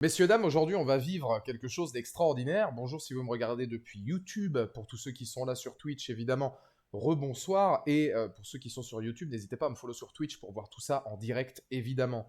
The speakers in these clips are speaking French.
Messieurs, dames, aujourd'hui, on va vivre quelque chose d'extraordinaire. Bonjour si vous me regardez depuis YouTube. Pour tous ceux qui sont là sur Twitch, évidemment, rebonsoir. Et pour ceux qui sont sur YouTube, n'hésitez pas à me follow sur Twitch pour voir tout ça en direct, évidemment.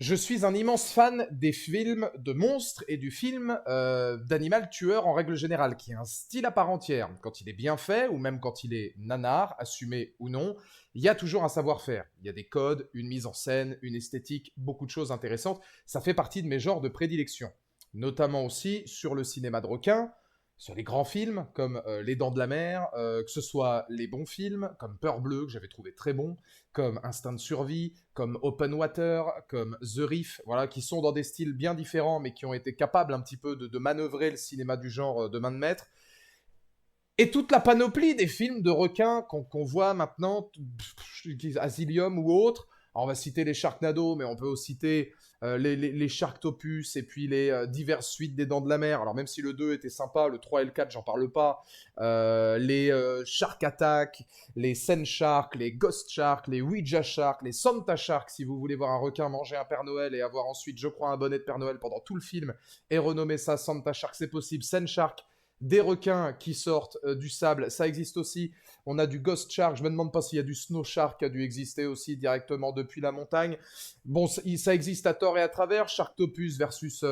Je suis un immense fan des films de monstres et du film d'animal tueur en règle générale, qui est un style à part entière. Quand il est bien fait, ou même quand il est nanar, assumé ou non, il y a toujours un savoir-faire. Il y a des codes, une mise en scène, une esthétique, beaucoup de choses intéressantes. Ça fait partie de mes genres de prédilection. Notamment aussi sur le cinéma de requin, sur les grands films comme Les Dents de la Mer, que ce soit les bons films comme Peur Bleue, que j'avais trouvé très bon, comme Instinct de survie, comme Open Water, comme The Reef, voilà, qui sont dans des styles bien différents, mais qui ont été capables un petit peu de manœuvrer le cinéma du genre de main de maître. Et toute la panoplie des films de requins qu'on voit maintenant, Asylum ou autres. Alors on va citer les Sharknado, mais on peut aussi citer les Sharktopus et puis les diverses suites des Dents de la Mer. Alors même si le 2 était sympa, le 3 et le 4, j'en parle pas. Les Shark Attack, les Sen Shark, les Ghost Shark, les Ouija Shark, les Santa Shark, si vous voulez voir un requin manger un Père Noël et avoir ensuite, je crois, un bonnet de Père Noël pendant tout le film et renommer ça Santa Shark, c'est possible. Sen Shark, des requins qui sortent du sable, ça existe aussi. On a du Ghost Shark, je me demande pas s'il y a du Snow Shark qui a dû exister aussi directement depuis la montagne. Bon, ça existe à tort et à travers, Sharktopus versus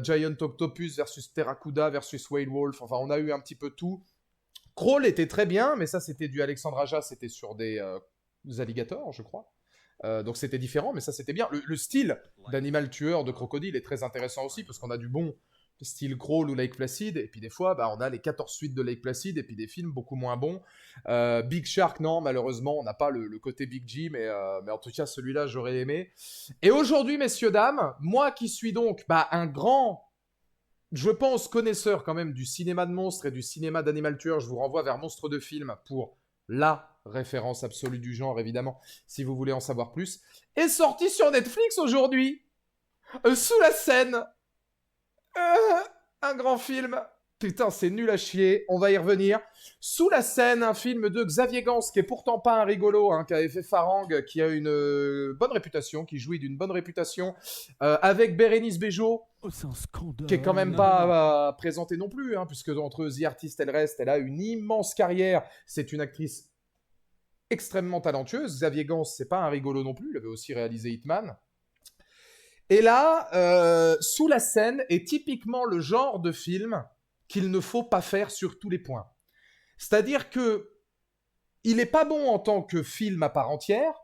Giant Octopus versus Terracuda versus Whale Wolf, enfin on a eu un petit peu tout. Crawl était très bien, mais ça c'était du Alexandre Aja, c'était sur des alligators, je crois. Donc c'était différent, mais ça c'était bien. Le style d'animal tueur, de crocodile est très intéressant aussi, parce qu'on a du bon style Crawl ou Lake Placid, et puis des fois, bah, on a les 14 suites de Lake Placid, et puis des films beaucoup moins bons. Big Shark, non, malheureusement, on n'a pas le côté Big G, mais en tout cas, celui-là, j'aurais aimé. Et aujourd'hui, messieurs, dames, moi qui suis donc un grand, je pense, connaisseur quand même du cinéma de monstres et du cinéma d'animal tueur, je vous renvoie vers Monstres de Film pour la référence absolue du genre, évidemment, si vous voulez en savoir plus, est sorti sur Netflix aujourd'hui, Sous la scène. Un grand film. Putain, c'est nul à chier. On va y revenir. Sous la scène, un film de Xavier Gans, qui est pourtant pas un rigolo, qui avait fait Farang, qui a une bonne réputation, qui jouit d'une bonne réputation, avec Bérénice Bejo, Oh, c'est un scandale. qui est quand même pas présentée non plus, puisque entre The Artist et le reste, elle a une immense carrière. C'est une actrice extrêmement talentueuse. Xavier Gans, c'est pas un rigolo non plus. Il avait aussi réalisé Hitman. Et là, Sous la scène est typiquement le genre de film qu'il ne faut pas faire sur tous les points. C'est-à-dire que il n'est pas bon en tant que film à part entière,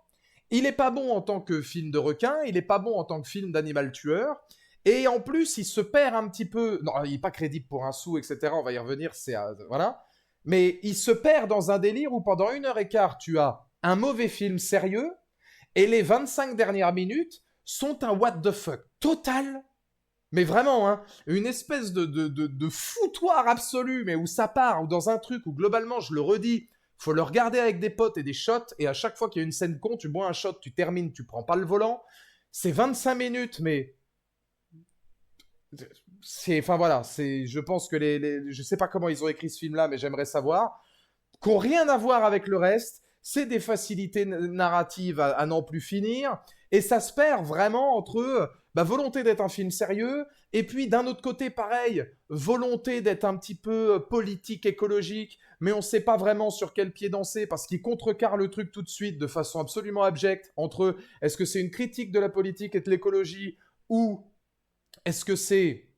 il n'est pas bon en tant que film de requin, il n'est pas bon en tant que film d'animal tueur, et en plus, il se perd un petit peu. Non, il n'est pas crédible pour un sou, etc. On va y revenir, c'est voilà. Mais il se perd dans un délire où pendant 1 h 15, tu as un mauvais film sérieux, et les 25 dernières minutes sont un what the fuck total. Mais vraiment, une espèce de foutoir absolu, mais où ça part, ou dans un truc où globalement, je le redis, faut le regarder avec des potes et des shots, et à chaque fois qu'il y a une scène con, tu bois un shot, tu termines, tu prends pas le volant. C'est 25 minutes, mais enfin voilà, je pense que je sais pas comment ils ont écrit ce film-là, mais j'aimerais savoir, qui n'ont rien à voir avec le reste. C'est des facilités narratives à n'en plus finir. Et ça se perd vraiment entre volonté d'être un film sérieux, et puis d'un autre côté, pareil, volonté d'être un petit peu politique, écologique, mais on ne sait pas vraiment sur quel pied danser, parce qu'il contrecarre le truc tout de suite de façon absolument abjecte, entre est-ce que c'est une critique de la politique et de l'écologie, ou est-ce que c'est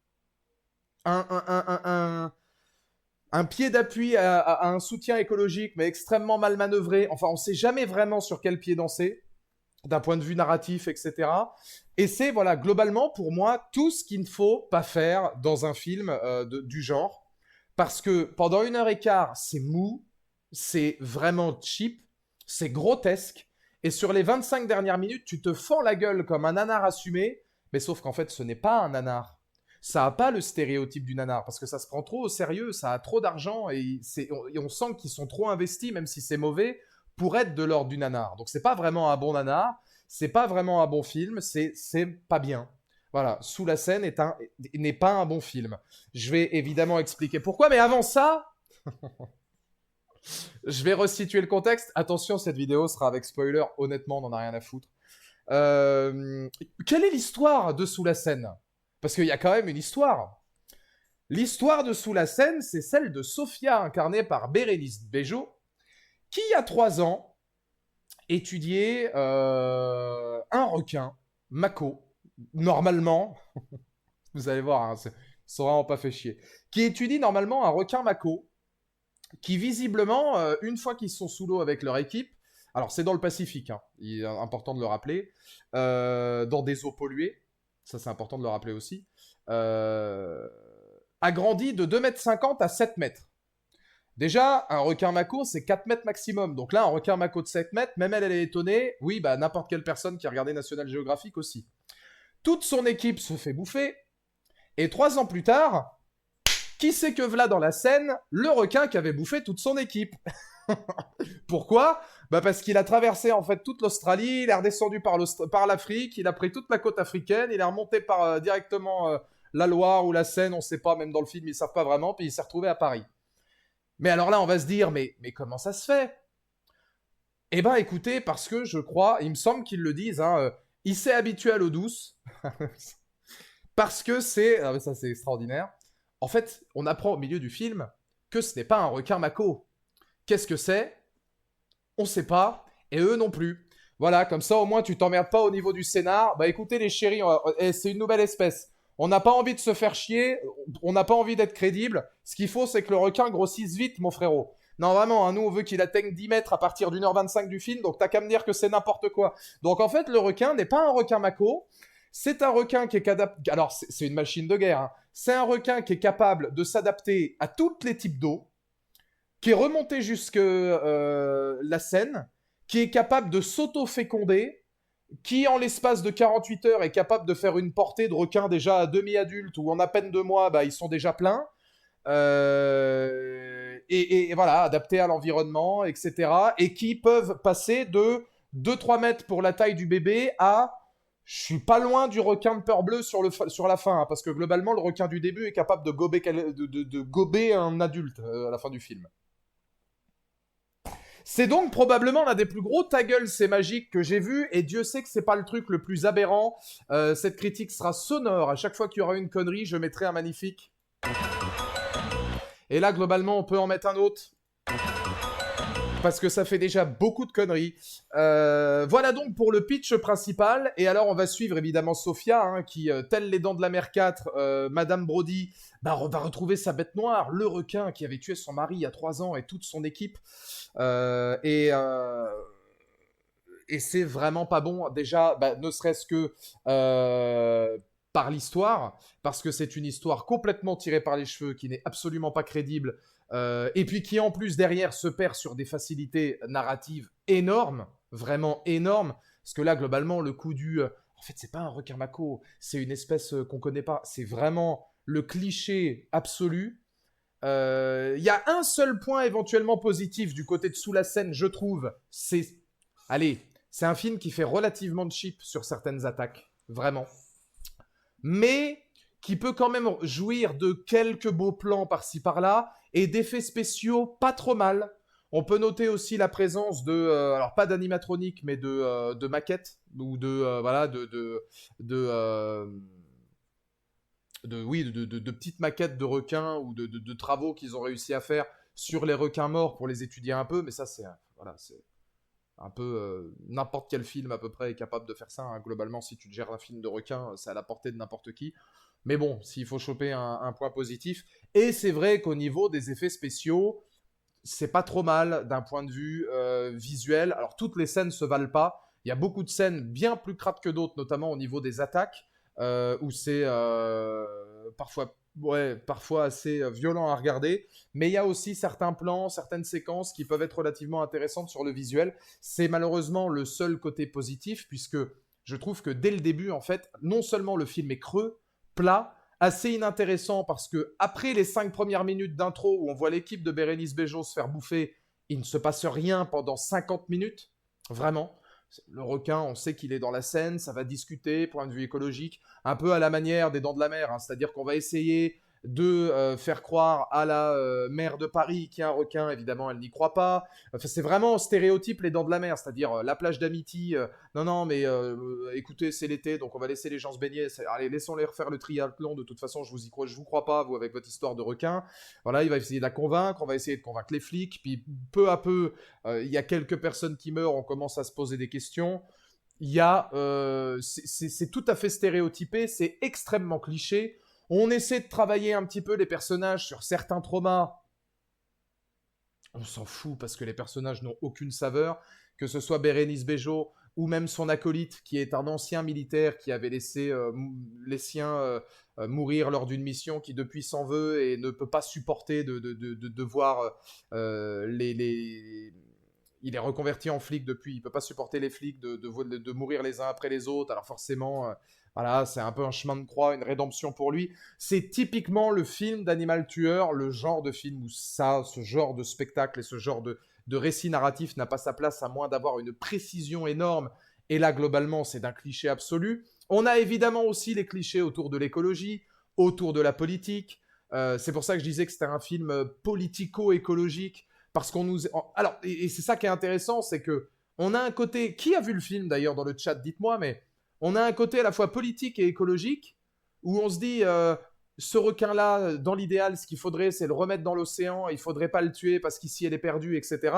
un, un, un, un, un pied d'appui à un soutien écologique, mais extrêmement mal manœuvré. Enfin, on ne sait jamais vraiment sur quel pied danser, d'un point de vue narratif, etc. Et c'est, voilà, globalement, pour moi, tout ce qu'il ne faut pas faire dans un film du genre. Parce que pendant 1 h 15, c'est mou, c'est vraiment cheap, c'est grotesque. Et sur les 25 dernières minutes, tu te fends la gueule comme un nanar assumé, mais sauf qu'en fait, ce n'est pas un nanar. Ça n'a pas le stéréotype du nanar, parce que ça se prend trop au sérieux, ça a trop d'argent, et on sent qu'ils sont trop investis, même si c'est mauvais, pour être de l'ordre du nanar. Donc c'est pas vraiment un bon nanar, c'est pas vraiment un bon film, c'est pas bien. Voilà, Sous la scène n'est pas un bon film. Je vais évidemment expliquer pourquoi, mais avant ça, je vais resituer le contexte. Attention, cette vidéo sera avec spoiler, honnêtement, on n'en a rien à foutre. Euh, Quelle est l'histoire de Sous la Seine? Parce qu'il y a quand même une histoire. L'histoire de Sous la Seine, c'est celle de Sophia, incarnée par Bérénice Bejo, qui, il y a 3 ans, étudiait un requin, Mako, normalement, vous allez voir, hein, c'est vraiment pas fait chier, qui étudie normalement un requin Mako, qui visiblement, une fois qu'ils sont sous l'eau avec leur équipe, alors c'est dans le Pacifique, hein, il est important de le rappeler, dans des eaux polluées, ça c'est important de le rappeler aussi, euh, a grandi de 2,50 m à 7 mètres. Déjà, un requin mako, c'est 4 mètres maximum. Donc là, un requin mako de 7 mètres, même elle, elle est étonnée. Oui, bah n'importe quelle personne qui a regardé National Geographic aussi. Toute son équipe se fait bouffer. Et 3 ans plus tard, qui c'est que v'là dans la scène? Le requin qui avait bouffé toute son équipe. Pourquoi? Bah parce qu'il a traversé en fait toute l'Australie, il est redescendu par l'Afrique, il a pris toute la côte africaine, il est remonté par directement la Loire ou la Seine, on sait pas, même dans le film ils savent pas vraiment, puis il s'est retrouvé à Paris. Mais alors là, on va se dire, mais comment ça se fait? Eh ben, écoutez, parce que je crois, il me semble qu'ils le disent, hein, il s'est habitué à l'eau douce, parce que c'est, ah, ça c'est extraordinaire. En fait, on apprend au milieu du film que ce n'est pas un requin mako. Qu'est-ce que c'est? On sait pas, et eux non plus. Voilà, comme ça au moins tu t'emmerdes pas au niveau du scénar. Bah écoutez les chéris, c'est une nouvelle espèce. On n'a pas envie de se faire chier, on n'a pas envie d'être crédible. Ce qu'il faut, c'est que le requin grossisse vite, mon frérot. Non, vraiment, hein, nous, on veut qu'il atteigne 10 mètres à partir d'1h25 du film, donc t'as qu'à me dire que c'est n'importe quoi. Donc en fait, le requin n'est pas un requin mako, c'est un requin qui est capable... Alors, c'est une machine de guerre, hein. C'est un requin qui est capable de s'adapter à tous les types d'eau, qui est remonté jusque la Seine, qui est capable de s'auto-féconder, qui en l'espace de 48 heures est capable de faire une portée de requins déjà à demi-adultes ou en à peine 2 mois, bah, ils sont déjà pleins. Et voilà, adaptés à l'environnement, etc. Et qui peuvent passer de 2-3 mètres pour la taille du bébé à je suis pas loin du requin de peur bleue sur la fin, hein, parce que globalement, le requin du début est capable de gober un adulte à la fin du film. C'est donc probablement l'un des plus gros ta gueule, c'est magique que j'ai vu, et Dieu sait que c'est pas le truc le plus aberrant. Cette critique sera sonore. À chaque fois qu'il y aura une connerie, je mettrai un magnifique. Et là, globalement, on peut en mettre un autre. Parce que ça fait déjà beaucoup de conneries. Voilà donc pour le pitch principal. Et alors, on va suivre évidemment Sophia, hein, qui, telle les Dents de la Mer 4, Madame Brody, bah, va retrouver sa bête noire, le requin qui avait tué son mari il y a 3 ans et toute son équipe. Euh, et, euh, et c'est vraiment pas bon. Déjà, bah, ne serait-ce que par l'histoire, parce que c'est une histoire complètement tirée par les cheveux, qui n'est absolument pas crédible, et puis qui en plus derrière se perd sur des facilités narratives énormes, vraiment énormes, parce que là, globalement, le coup du... en fait, c'est pas un requin mako, c'est une espèce qu'on connaît pas, c'est vraiment le cliché absolu. Il y a un seul point éventuellement positif du côté de Sous la Seine, je trouve. Allez, c'est un film qui fait relativement cheap sur certaines attaques, vraiment. Mais qui peut quand même jouir de quelques beaux plans par-ci par-là et d'effets spéciaux pas trop mal. On peut noter aussi la présence de, alors pas d'animatronique, mais de maquettes ou voilà, oui, de petites maquettes de requins ou de travaux qu'ils ont réussi à faire sur les requins morts pour les étudier un peu, mais ça c'est voilà, c'est un peu n'importe quel film à peu près est capable de faire ça, hein. Globalement, si tu te gères un film de requin, c'est à la portée de n'importe qui. Mais bon, s'il faut choper un point positif, et c'est vrai qu'au niveau des effets spéciaux, c'est pas trop mal d'un point de vue visuel. Alors toutes les scènes se valent pas. Il y a beaucoup de scènes bien plus crades que d'autres, notamment au niveau des attaques, où c'est parfois assez violent à regarder. Mais il y a aussi certains plans, certaines séquences qui peuvent être relativement intéressantes sur le visuel. C'est malheureusement le seul côté positif, puisque je trouve que dès le début, en fait, non seulement le film est creux, plat, assez inintéressant parce que après les 5 premières minutes d'intro où on voit l'équipe de Bérénice Bejo se faire bouffer, il ne se passe rien pendant 50 minutes. Vraiment. Le requin, on sait qu'il est dans la Seine, ça va discuter, point de vue écologique, un peu à la manière des Dents de la Mer, hein, c'est-à-dire qu'on va essayer de faire croire à la maire de Paris qu'il y a un requin, évidemment, elle n'y croit pas. Enfin, c'est vraiment stéréotype les dents de la mer, c'est-à-dire la plage d'Amity, non, non, mais écoutez, c'est l'été, donc on va laisser les gens se baigner. Allez, laissons-les refaire le triathlon, de toute façon, je vous crois pas, vous, avec votre histoire de requin. Voilà, il va essayer de la convaincre, on va essayer de convaincre les flics, puis peu à peu, il y a quelques personnes qui meurent, on commence à se poser des questions. Il y a, c'est tout à fait stéréotypé, c'est extrêmement cliché. On essaie de travailler un petit peu les personnages sur certains traumas. On s'en fout parce que les personnages n'ont aucune saveur. Que ce soit Bérénice Bejo ou même son acolyte qui est un ancien militaire qui avait laissé les siens mourir lors d'une mission, qui depuis s'en veut et ne peut pas supporter de voir il est reconverti en flic depuis, il peut pas supporter les flics de mourir les uns après les autres, alors forcément, voilà, c'est un peu un chemin de croix, une rédemption pour lui. C'est typiquement le film d'Animal Tueur, le genre de film où ça, ce genre de spectacle et ce genre de récit narratif n'a pas sa place à moins d'avoir une précision énorme, et là, globalement, c'est d'un cliché absolu. On a évidemment aussi les clichés autour de l'écologie, autour de la politique, c'est pour ça que je disais que c'était un film politico-écologique, parce qu'on nous... Alors, et c'est ça qui est intéressant, c'est que on a un côté... Qui a vu le film d'ailleurs dans le chat, dites-moi, mais on a un côté à la fois politique et écologique, où on se dit, ce requin-là, dans l'idéal, ce qu'il faudrait, c'est le remettre dans l'océan, il faudrait pas le tuer parce qu'ici elle est perdue, etc.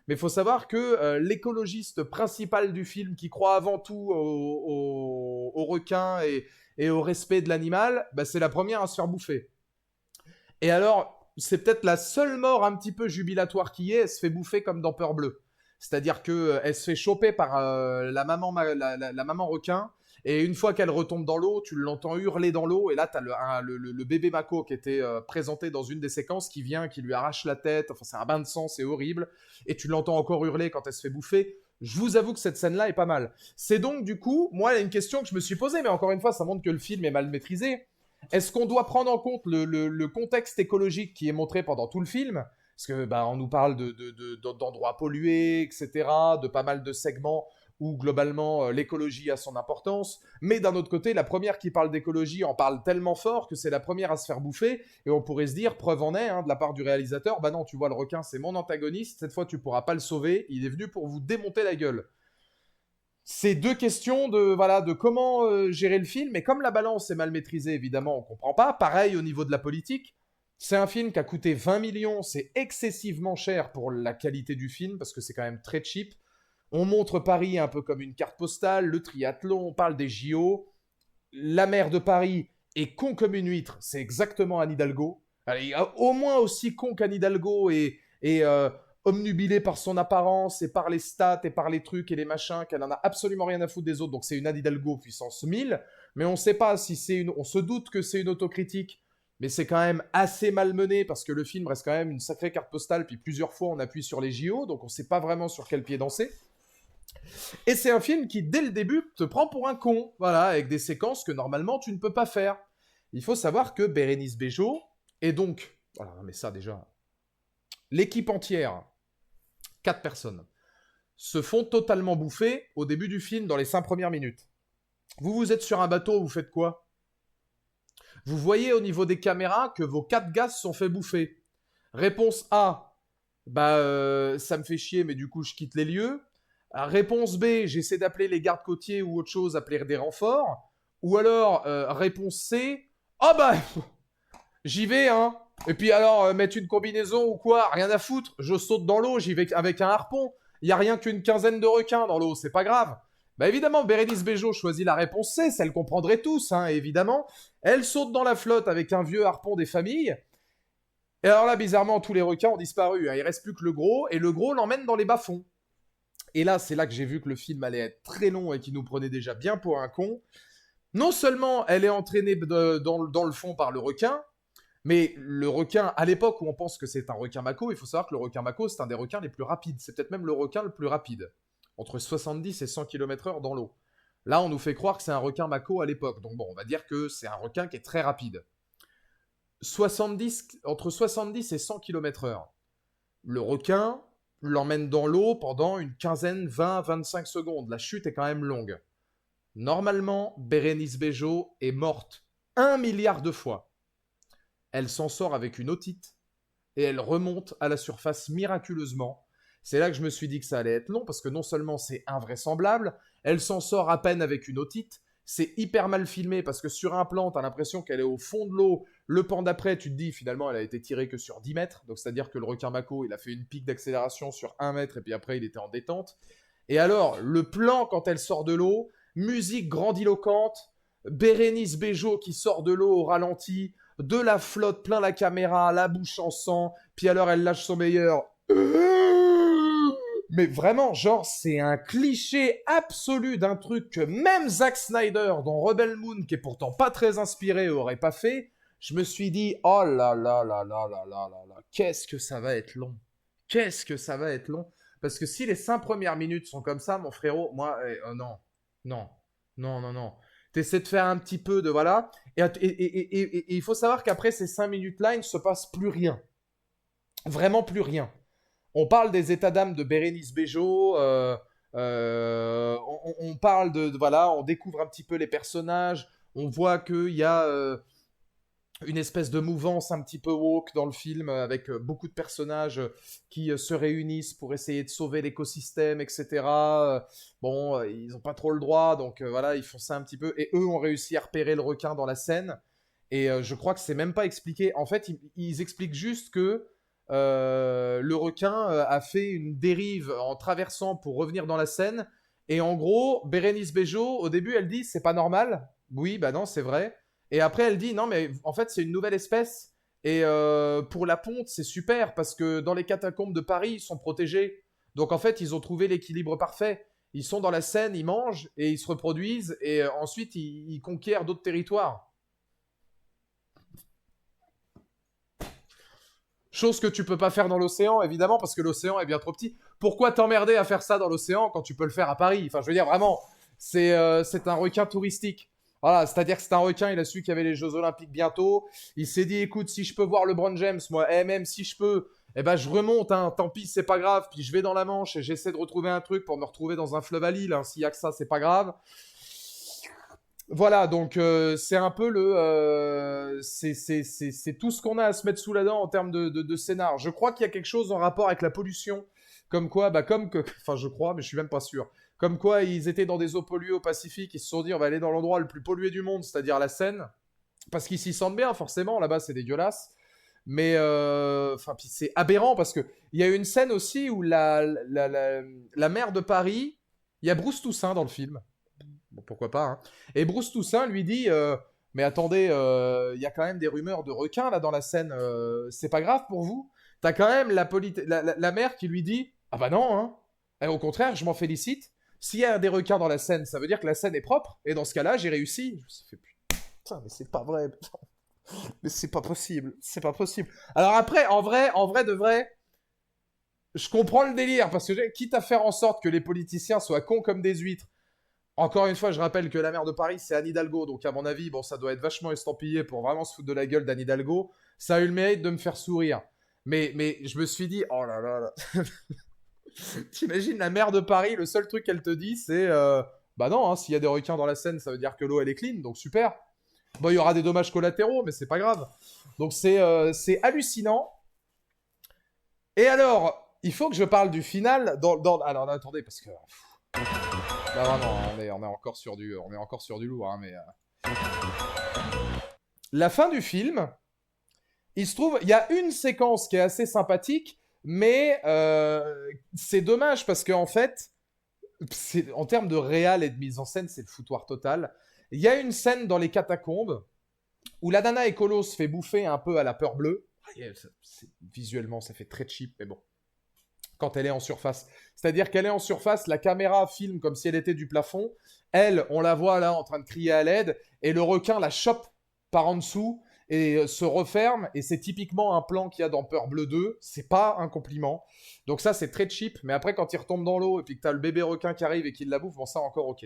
Mais il faut savoir que l'écologiste principal du film, qui croit avant tout au requin et au respect de l'animal, bah, c'est la première à se faire bouffer. Et alors, c'est peut-être la seule mort un petit peu jubilatoire qui est, elle se fait bouffer comme dans Peur Bleue. C'est-à-dire que elle se fait choper par la maman requin, et une fois qu'elle retombe dans l'eau, tu l'entends hurler dans l'eau, et là, t'as le bébé Mako qui était présenté dans une des séquences qui vient, qui lui arrache la tête, enfin c'est un bain de sang, c'est horrible, et tu l'entends encore hurler quand elle se fait bouffer. Je vous avoue que cette scène-là est pas mal. C'est donc du coup, moi, il y a une question que je me suis posée, mais encore une fois, ça montre que le film est mal maîtrisé. Est-ce qu'on doit prendre en compte le contexte écologique qui est montré pendant tout le film? Parce que bah, on nous parle d'endroits pollués, etc., de pas mal de segments où globalement l'écologie a son importance. Mais d'un autre côté, la première qui parle d'écologie en parle tellement fort que c'est la première à se faire bouffer. Et on pourrait se dire, preuve en est, hein, de la part du réalisateur, bah non, tu vois, le requin, c'est mon antagoniste, cette fois tu pourras pas le sauver, il est venu pour vous démonter la gueule. C'est deux questions de comment gérer le film, et comme la balance est mal maîtrisée, évidemment, on comprend pas. Pareil au niveau de la politique. C'est un film qui a coûté 20 millions, c'est excessivement cher pour la qualité du film, parce que c'est quand même très cheap. On montre Paris un peu comme une carte postale, le triathlon, on parle des JO. La maire de Paris est con comme une huître, c'est exactement Anne Hidalgo. Elle est au moins aussi con qu'Anne Hidalgo et omnubilée par son apparence et par les stats et par les trucs et les machins, qu'elle en a absolument rien à foutre des autres. Donc c'est une Anne Hidalgo puissance 1000, mais on sait pas si c'est une... On se doute que c'est une autocritique, mais c'est quand même assez mal mené parce que le film reste quand même une sacrée carte postale, puis plusieurs fois on appuie sur les JO, donc on sait pas vraiment sur quel pied danser. Et c'est un film qui, dès le début, te prend pour un con, voilà, avec des séquences que normalement tu ne peux pas faire. Il faut savoir que Bérénice Bejo, et donc, voilà, mais ça déjà, l'équipe entière, 4 personnes, se font totalement bouffer au début du film, dans les 5 premières minutes. Vous êtes sur un bateau, vous faites quoi? Vous voyez au niveau des caméras que vos 4 gars se sont fait bouffer. Réponse A, bah ça me fait chier, mais du coup je quitte les lieux. Réponse B, j'essaie d'appeler les gardes côtiers ou autre chose, appeler des renforts. Ou alors, réponse C, ah bah, j'y vais, hein. Et puis alors, mettre une combinaison ou quoi, rien à foutre, je saute dans l'eau, j'y vais avec un harpon. Il n'y a rien qu'une quinzaine de requins dans l'eau, c'est pas grave. Bah évidemment, Bérénice Bejo choisit la réponse C, celle qu'on prendrait tous, hein, évidemment. Elle saute dans la flotte avec un vieux harpon des familles. Et alors là, bizarrement, tous les requins ont disparu, hein. Il reste plus que le gros, et le gros l'emmène dans les bas-fonds. Et là, c'est là que j'ai vu que le film allait être très long et qu'il nous prenait déjà bien pour un con. Non seulement elle est entraînée dans le fond par le requin, mais le requin, à l'époque où on pense que c'est un requin mako, il faut savoir que le requin mako, c'est un des requins les plus rapides. C'est peut-être même le requin le plus rapide. Entre 70 et 100 km/h dans l'eau. Là, on nous fait croire que c'est un requin mako à l'époque. Donc bon, on va dire que c'est un requin qui est très rapide. Entre 70 et 100 km/h. Le requin l'emmène dans l'eau pendant une quinzaine, 20, 25 secondes. La chute est quand même longue. Normalement, Bérénice Bejo est morte 1 milliard de fois. elle s'en sort avec une otite et elle remonte à la surface miraculeusement. C'est là que je me suis dit que ça allait être long, parce que non seulement c'est invraisemblable, elle s'en sort à peine avec une otite, c'est hyper mal filmé, parce que sur un plan, t'as l'impression qu'elle est au fond de l'eau, le pan d'après, tu te dis, finalement, elle a été tirée que sur 10 mètres, donc c'est-à-dire que le requin Mako, il a fait une pique d'accélération sur 1 mètre, et puis après, il était en détente. Et alors, le plan, quand elle sort de l'eau, musique grandiloquente, Bérénice Bejo qui sort de l'eau au ralenti, de la flotte plein la caméra, la bouche en sang, puis alors elle lâche son meilleur. Mais vraiment, genre, c'est un cliché absolu d'un truc que même Zack Snyder dans Rebel Moon, qui est pourtant pas très inspiré, aurait pas fait. Je me suis dit, oh là là là là là là là là, qu'est-ce que ça va être long. Qu'est-ce que ça va être long. Parce que si les 5 premières minutes sont comme ça, mon frérot, moi, non, non, non, non, non. T'essaies de faire un petit peu de, voilà. Et il faut savoir qu'après ces 5 minutes-là, il ne se passe plus rien. Vraiment plus rien. On parle des états d'âme de Bérénice Bejo, on parle voilà, on découvre un petit peu les personnages, on voit qu'il y a une espèce de mouvance un petit peu woke dans le film, avec beaucoup de personnages qui se réunissent pour essayer de sauver l'écosystème, etc. Bon, ils n'ont pas trop le droit, donc voilà, ils font ça un petit peu, et eux ont réussi à repérer le requin dans la scène, et je crois que c'est même pas expliqué. En fait, ils expliquent juste que le requin a fait une dérive en traversant pour revenir dans la Seine. Et en gros, Bérénice Bejo, au début, elle dit c'est pas normal. Oui, bah non, c'est vrai. Et après, elle dit non, mais en fait, c'est une nouvelle espèce. Et pour la ponte, c'est super parce que dans les catacombes de Paris, ils sont protégés. Donc en fait, ils ont trouvé l'équilibre parfait. Ils sont dans la Seine, ils mangent et ils se reproduisent. Et ensuite, ils conquièrent d'autres territoires. Chose que tu peux pas faire dans l'océan, évidemment, parce que l'océan est bien trop petit. Pourquoi t'emmerder à faire ça dans l'océan quand tu peux le faire à Paris? Enfin, je veux dire, vraiment, c'est un requin touristique. Voilà, c'est-à-dire que c'est un requin, il a su qu'il y avait les Jeux Olympiques bientôt. Il s'est dit, écoute, si je peux voir LeBron James, moi, même si je peux, eh ben, je remonte, hein, tant pis, c'est pas grave. Puis je vais dans la Manche et j'essaie de retrouver un truc pour me retrouver dans un fleuve à Lille. Hein. S'il y a que ça, c'est pas grave. Voilà, donc c'est un peu le... c'est tout ce qu'on a à se mettre sous la dent en termes de scénar. Je crois qu'il y a quelque chose en rapport avec la pollution. Comme quoi, bah comme que... Enfin, je crois, mais je suis même pas sûr. Comme quoi, ils étaient dans des eaux polluées au Pacifique, ils se sont dit, on va aller dans l'endroit le plus pollué du monde, c'est-à-dire la Seine. Parce qu'ils s'y sentent bien, forcément, là-bas, c'est dégueulasse. Mais, enfin, puis c'est aberrant, parce que il y a une scène aussi où la maire de Paris... Il y a Bruce Toussaint dans le film. Bon, pourquoi pas, hein. Et Bruce Toussaint lui dit mais attendez, il y a quand même des rumeurs de requins là dans la Seine, c'est pas grave pour vous? T'as quand même la mère qui lui dit ah bah non, hein. Et au contraire, je m'en félicite. S'il y a des requins dans la Seine, ça veut dire que la Seine est propre, et dans ce cas-là, j'ai réussi. Je me suis fait putain, mais c'est pas vrai, mais c'est pas possible, c'est pas possible. Alors après, en vrai de vrai, je comprends le délire, parce que quitte à faire en sorte que les politiciens soient cons comme des huîtres. Encore une fois, je rappelle que la maire de Paris, c'est Anne Hidalgo. Donc, à mon avis, bon, ça doit être vachement estampillé pour vraiment se foutre de la gueule d'Anne Hidalgo. Ça a eu le mérite de me faire sourire. Mais je me suis dit, oh là là là. T'imagines la maire de Paris, le seul truc qu'elle te dit, c'est bah non, hein, s'il y a des requins dans la Seine, ça veut dire que l'eau, elle est clean. Donc, super. Bon, il y aura des dommages collatéraux, mais c'est pas grave. Donc, c'est hallucinant. Et alors, il faut que je parle du final. Alors, attendez, parce que... Là, vraiment, on est encore sur du lourd, hein, mais... La fin du film, il se trouve, il y a une séquence qui est assez sympathique, mais c'est dommage parce qu'en fait, en termes de réal et de mise en scène, c'est le foutoir total. Il y a une scène dans les catacombes où la nana écolo se fait bouffer un peu à la peur bleue. Visuellement, ça fait très cheap, mais bon. Quand elle est en surface. C'est-à-dire qu'elle est en surface, la caméra filme comme si elle était du plafond. Elle, on la voit là en train de crier à l'aide, et le requin la chope par en dessous et se referme, et c'est typiquement un plan qu'il y a dans Peur Bleue 2. C'est pas un compliment. Donc ça, c'est très cheap, mais après, quand il retombe dans l'eau et puis que t'as le bébé requin qui arrive et qui la bouffe, bon, ça encore ok.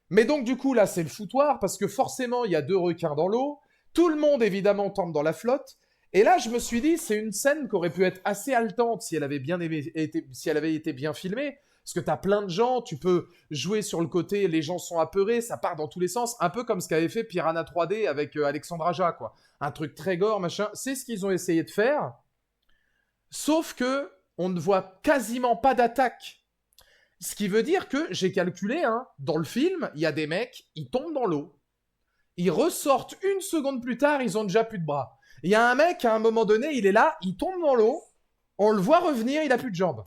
Mais donc, du coup, là, c'est le foutoir, parce que forcément, il y a 2 requins dans l'eau. Tout le monde, évidemment, tombe dans la flotte. Et là, je me suis dit, c'est une scène qui aurait pu être assez haletante si elle avait été bien filmée. Parce que t'as plein de gens, tu peux jouer sur le côté, les gens sont apeurés, ça part dans tous les sens, un peu comme ce qu'avait fait Piranha 3D avec Alexandre Aja, quoi. Un truc très gore, machin. C'est ce qu'ils ont essayé de faire, sauf que on ne voit quasiment pas d'attaque. Ce qui veut dire que, j'ai calculé, hein, dans le film, il y a des mecs, ils tombent dans l'eau. Ils ressortent une seconde plus tard, ils ont déjà plus de bras. Il y a un mec, à un moment donné, il est là, il tombe dans l'eau, on le voit revenir, il a plus de jambes.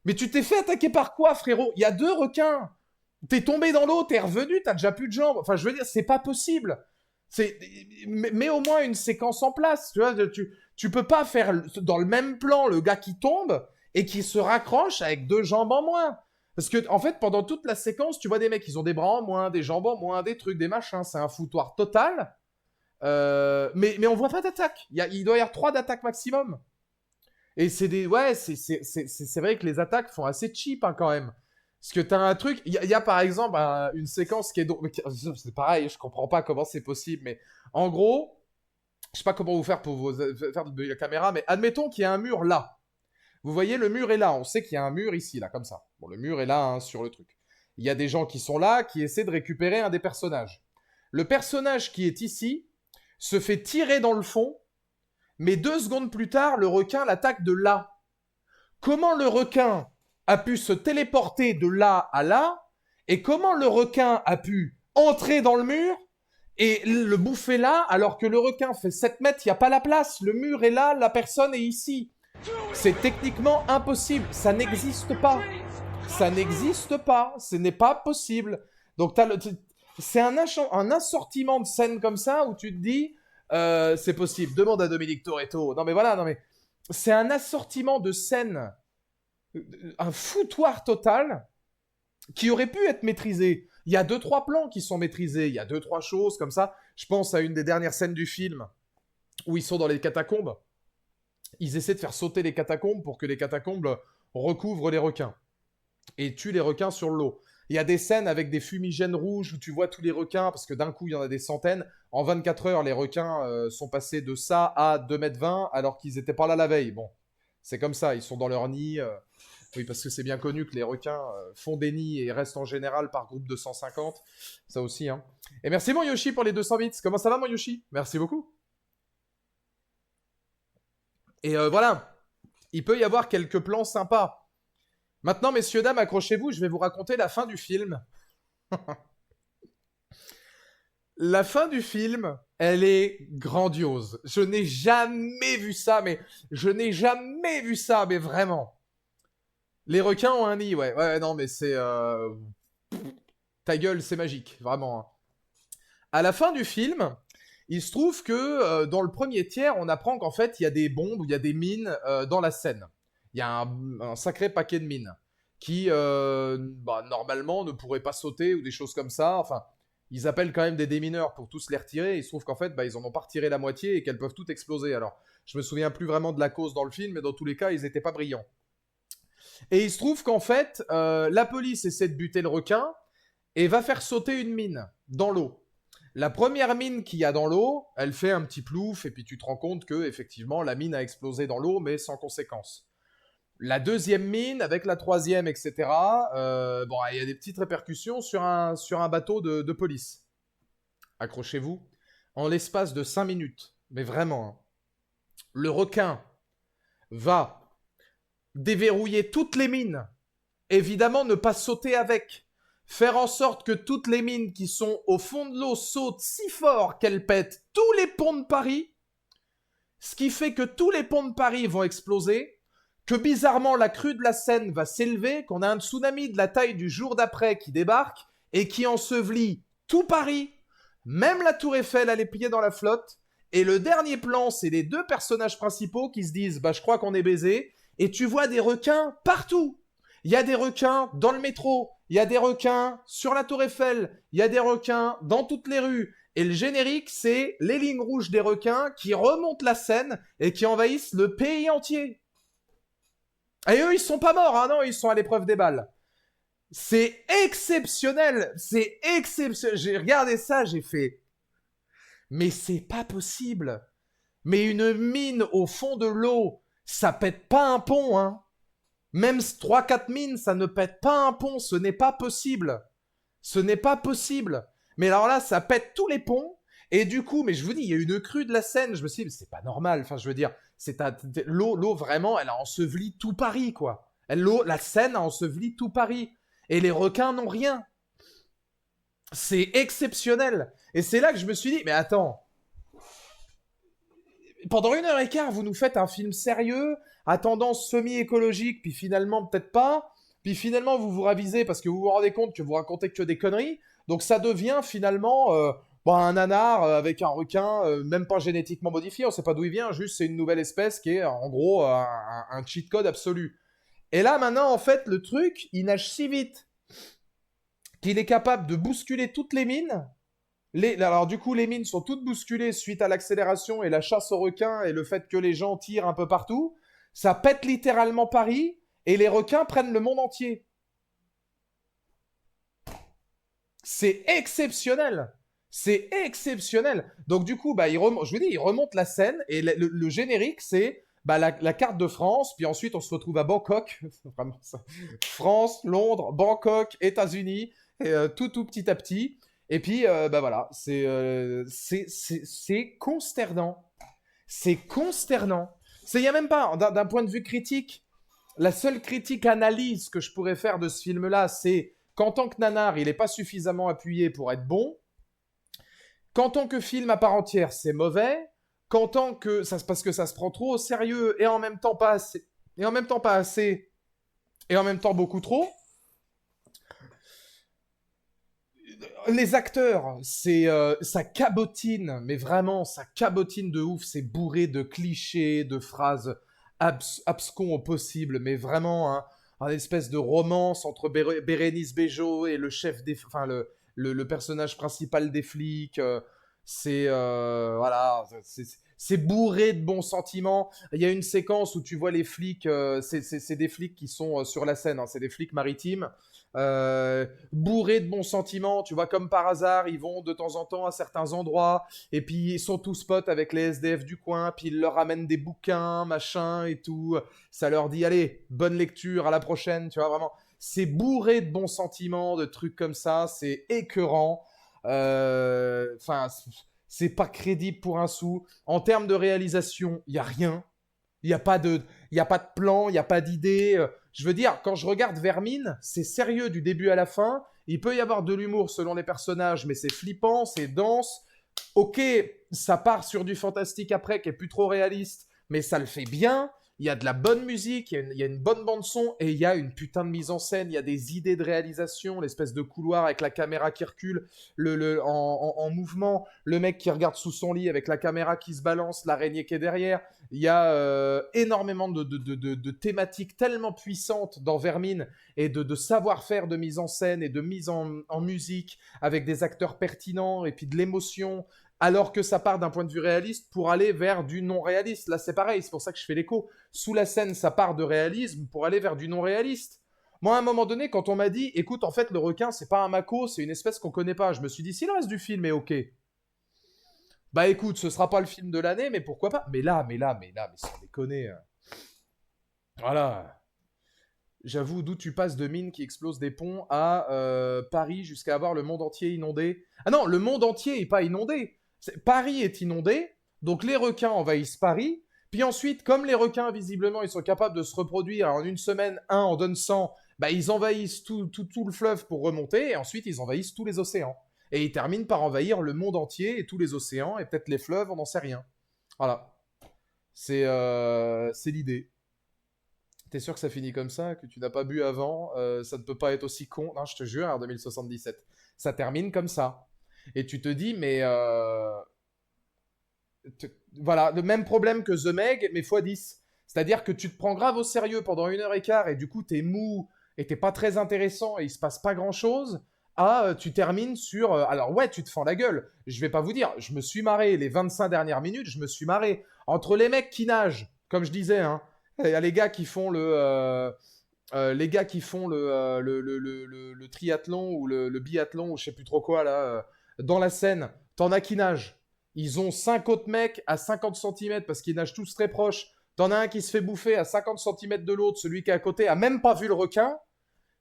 Mais tu t'es fait attaquer par quoi, frérot? Il y a 2 requins. T'es tombé dans l'eau, t'es revenu, t'as déjà plus de jambes. Enfin, je veux dire, c'est pas possible. Mets au moins une séquence en place. Tu vois, tu peux pas faire dans le même plan le gars qui tombe et qui se raccroche avec 2 jambes en moins. Parce que, en fait, pendant toute la séquence, tu vois des mecs, ils ont des bras en moins, des jambes en moins, des trucs, des machins. C'est un foutoir total. Mais on voit pas d'attaque. Il doit y avoir 3 d'attaques maximum. Et c'est des. Ouais, c'est vrai que les attaques font assez cheap, hein, quand même. Parce que t'as un truc. Il y a par exemple une séquence qui est. C'est pareil, je comprends pas comment c'est possible, mais en gros, je sais pas comment vous faire pour vous faire de la caméra, mais admettons qu'il y a un mur là. Vous voyez, le mur est là. On sait qu'il y a un mur ici, là, comme ça. Bon, le mur est là, hein, sur le truc. Il y a des gens qui sont là, qui essaient de récupérer un des personnages. Le personnage qui est ici se fait tirer dans le fond, mais 2 secondes plus tard, le requin l'attaque de là. Comment le requin a pu se téléporter de là à là, et comment le requin a pu entrer dans le mur et le bouffer là, alors que le requin fait 7 mètres, il n'y a pas la place, le mur est là, la personne est ici. C'est techniquement impossible, ça n'existe pas. Ça n'existe pas, ce n'est pas possible. Donc c'est un assortiment de scènes comme ça où tu te dis, c'est possible, demande à Dominique Toretto. Non mais voilà, non mais c'est un assortiment de scènes, un foutoir total qui aurait pu être maîtrisé. Il y a 2-3 plans qui sont maîtrisés, il y a 2-3 choses comme ça. Je pense à une des dernières scènes du film où ils sont dans les catacombes. Ils essaient de faire sauter les catacombes pour que les catacombes recouvrent les requins et tuent les requins sur l'eau. Il y a des scènes avec des fumigènes rouges où tu vois tous les requins, parce que d'un coup, il y en a des centaines. En 24 heures, les requins sont passés de ça à 2,20 m alors qu'ils n'étaient pas là la veille. Bon, c'est comme ça, ils sont dans leur nid. Oui, parce que c'est bien connu que les requins font des nids et restent en général par groupe de 150. Ça aussi, hein. Et merci mon Yoshi pour les 200 bits. Comment ça va mon Yoshi? Merci beaucoup. Et voilà, il peut y avoir quelques plans sympas. Maintenant, messieurs, dames, accrochez-vous, je vais vous raconter la fin du film. La fin du film, elle est grandiose. Je n'ai jamais vu ça, mais vraiment. Les requins ont un nid, ouais. Ouais, non, mais c'est... Ta gueule, c'est magique, vraiment. Hein. À la fin du film, il se trouve que dans le premier tiers, on apprend qu'en fait, il y a des bombes, il y a des mines dans la Seine. Il y a un sacré paquet de mines qui, normalement, ne pourraient pas sauter ou des choses comme ça. Enfin, ils appellent quand même des démineurs pour tous les retirer. Il se trouve qu'en fait, ils en ont pas retiré la moitié et qu'elles peuvent toutes exploser. Alors, je me souviens plus vraiment de la cause dans le film, mais dans tous les cas, ils étaient pas brillants. Et il se trouve qu'en fait, la police essaie de buter le requin et va faire sauter une mine dans l'eau. La première mine qu'il y a dans l'eau, elle fait un petit plouf, et puis tu te rends compte que effectivement la mine a explosé dans l'eau, mais sans conséquence. La deuxième mine, avec la troisième, etc., il y a des petites répercussions sur un bateau de police. Accrochez-vous. En l'espace de 5 minutes, mais vraiment, hein, le requin va déverrouiller toutes les mines. Évidemment, ne pas sauter avec. Faire en sorte que toutes les mines qui sont au fond de l'eau sautent si fort qu'elles pètent tous les ponts de Paris, ce qui fait que tous les ponts de Paris vont exploser, que bizarrement la crue de la Seine va s'élever, qu'on a un tsunami de la taille du jour d'après qui débarque et qui ensevelit tout Paris, même la Tour Eiffel a les pieds dans la flotte, et le dernier plan, c'est les 2 personnages principaux qui se disent « je crois qu'on est baisés », et tu vois des requins partout. Il y a des requins dans le métro, il y a des requins sur la Tour Eiffel, il y a des requins dans toutes les rues. Et le générique, c'est les lignes rouges des requins qui remontent la Seine et qui envahissent le pays entier. Et eux, ils sont pas morts, hein, non, ils sont à l'épreuve des balles. C'est exceptionnel, c'est exceptionnel. J'ai regardé ça, j'ai fait... Mais c'est pas possible. Mais une mine au fond de l'eau, ça pète pas un pont, hein. Même 3-4 mines, ça ne pète pas un pont, ce n'est pas possible. Ce n'est pas possible. Mais alors là, ça pète tous les ponts. Et du coup, mais je vous dis, il y a une crue de la Seine. Je me suis dit, c'est pas normal. Enfin, je veux dire, l'eau vraiment, elle a enseveli tout Paris, quoi. La Seine a enseveli tout Paris. Et les requins n'ont rien. C'est exceptionnel. Et c'est là que je me suis dit, mais attends, pendant 1 heure et quart, vous nous faites un film sérieux, à tendance semi-écologique, puis finalement peut-être pas, puis finalement vous vous ravisez parce que vous vous rendez compte que vous racontez que des conneries, donc ça devient finalement un nanar avec un requin, même pas génétiquement modifié, on sait pas d'où il vient, juste c'est une nouvelle espèce qui est en gros un cheat code absolu. Et là maintenant en fait le truc, il nage si vite qu'il est capable de bousculer toutes les mines. Alors du coup, les mines sont toutes bousculées suite à l'accélération et la chasse aux requins et le fait que les gens tirent un peu partout. Ça pète littéralement Paris et les requins prennent le monde entier. C'est exceptionnel. C'est exceptionnel. Donc du coup, je vous dis, il remonte la scène et le générique, c'est la carte de France. Puis ensuite, on se retrouve à Bangkok. Vraiment ça. France, Londres, Bangkok, États-Unis, tout petit à petit. Et puis, voilà, c'est consternant. C'est consternant. Il n'y a même pas, d'un point de vue critique, la seule critique analyse que je pourrais faire de ce film-là, c'est qu'en tant que nanar, il n'est pas suffisamment appuyé pour être bon. Qu'en tant que film à part entière, c'est mauvais. Qu'en tant que... parce que ça se prend trop au sérieux et en même temps pas assez. Et en même temps pas assez. Et en même temps beaucoup trop. Les acteurs, ça cabotine, mais vraiment, ça cabotine de ouf. C'est bourré de clichés, de phrases abscons au possible, mais vraiment un espèce de romance entre Bérénice Bejo et le chef des, enfin le personnage principal des flics. Voilà, c'est bourré de bons sentiments. Il y a une séquence où tu vois les flics, c'est des flics qui sont sur la scène, hein, c'est des flics maritimes. Bourrés de bons sentiments, tu vois, comme par hasard, ils vont de temps en temps à certains endroits, et puis ils sont tous potes avec les SDF du coin, puis ils leur ramènent des bouquins, machin et tout. Ça leur dit, allez, bonne lecture, à la prochaine, tu vois, vraiment. C'est bourré de bons sentiments, de trucs comme ça, c'est écœurant. Enfin, c'est pas crédible pour un sou. En termes de réalisation, il y a rien. Il n'y a pas de, il y a pas de plan, il n'y a pas d'idée. Je veux dire, quand je regarde Vermine, c'est sérieux du début à la fin. Il peut y avoir de l'humour selon les personnages, mais c'est flippant, c'est dense. Ok, ça part sur du fantastique après, qui est plus trop réaliste, mais ça le fait bien. Il y a de la bonne musique, il y a une bonne bande son, et il y a une putain de mise en scène. Il y a des idées de réalisation, l'espèce de couloir avec la caméra qui recule en mouvement, le mec qui regarde sous son lit avec la caméra qui se balance, l'araignée qui est derrière. Il y a énormément de thématiques tellement puissantes dans Vermine et de savoir-faire de mise en scène et de mise en musique avec des acteurs pertinents et puis de l'émotion, alors que ça part d'un point de vue réaliste pour aller vers du non-réaliste. Là, c'est pareil, c'est pour ça que je fais l'écho. Sous la scène, ça part de réalisme pour aller vers du non-réaliste. Moi, à un moment donné, quand on m'a dit, écoute, en fait, le requin, c'est pas un mako, c'est une espèce qu'on connaît pas, je me suis dit, si le reste du film est ok, bah écoute, ce sera pas le film de l'année, mais pourquoi pas. Mais sans déconner. Voilà. J'avoue, d'où tu passes de mines qui explosent des ponts à Paris jusqu'à avoir le monde entier inondé. Ah non, le monde entier est pas inondé. Paris est inondé, donc les requins envahissent Paris. Puis ensuite, comme les requins, visiblement, ils sont capables de se reproduire en une semaine, en donne 100, bah ils envahissent tout le fleuve pour remonter, et ensuite ils envahissent tous les océans. Et ils terminent par envahir le monde entier et tous les océans, et peut-être les fleuves, on n'en sait rien. Voilà. C'est l'idée. T'es sûr que ça finit comme ça, que tu n'as pas bu avant, ça ne peut pas être aussi con. Non, je te jure, en 2077. Ça termine comme ça. Et tu te dis, mais voilà, le même problème que The Meg, mais x10. C'est-à-dire que tu te prends grave au sérieux pendant 1 heure et quart et du coup t'es mou et t'es pas très intéressant et il se passe pas grand-chose. Tu termines sur... alors ouais, tu te fends la gueule. Je vais pas vous dire, je me suis marré les 25 dernières minutes, je me suis marré. Entre les mecs qui nagent, comme je disais, hein, il y a les gars qui font le triathlon ou le biathlon ou je sais plus trop quoi là, dans la Seine, t'en as qui nagent. Ils ont 5 autres mecs à 50 cm parce qu'ils nagent tous très proches T'en as un qui se fait bouffer à 50 centimètres de l'autre, celui qui est à côté a même pas vu le requin.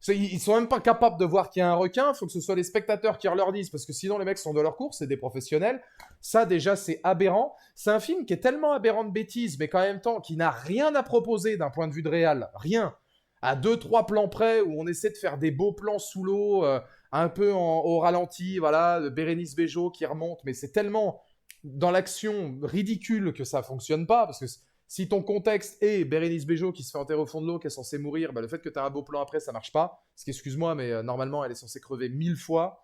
Ils sont même pas capables de voir qu'il y a un requin, il faut que ce soit les spectateurs qui leur disent, parce que sinon les mecs sont de leur course, c'est des professionnels. Ça déjà c'est aberrant. C'est un film qui est tellement aberrant de bêtises, mais qu'en même temps qui n'a rien à proposer d'un point de vue de réal, rien. À 2-3 plans près où on essaie de faire des beaux plans sous l'eau, un peu au ralenti, voilà, de Bérénice Bejo qui remonte, mais c'est tellement dans l'action ridicule que ça fonctionne pas, parce que si ton contexte est Bérénice Bejo qui se fait enterrer au fond de l'eau, qui est censée mourir, bah, le fait que tu as un beau plan après, ça marche pas. Parce qu'excuse-moi, mais normalement, elle est censée crever 1000 fois.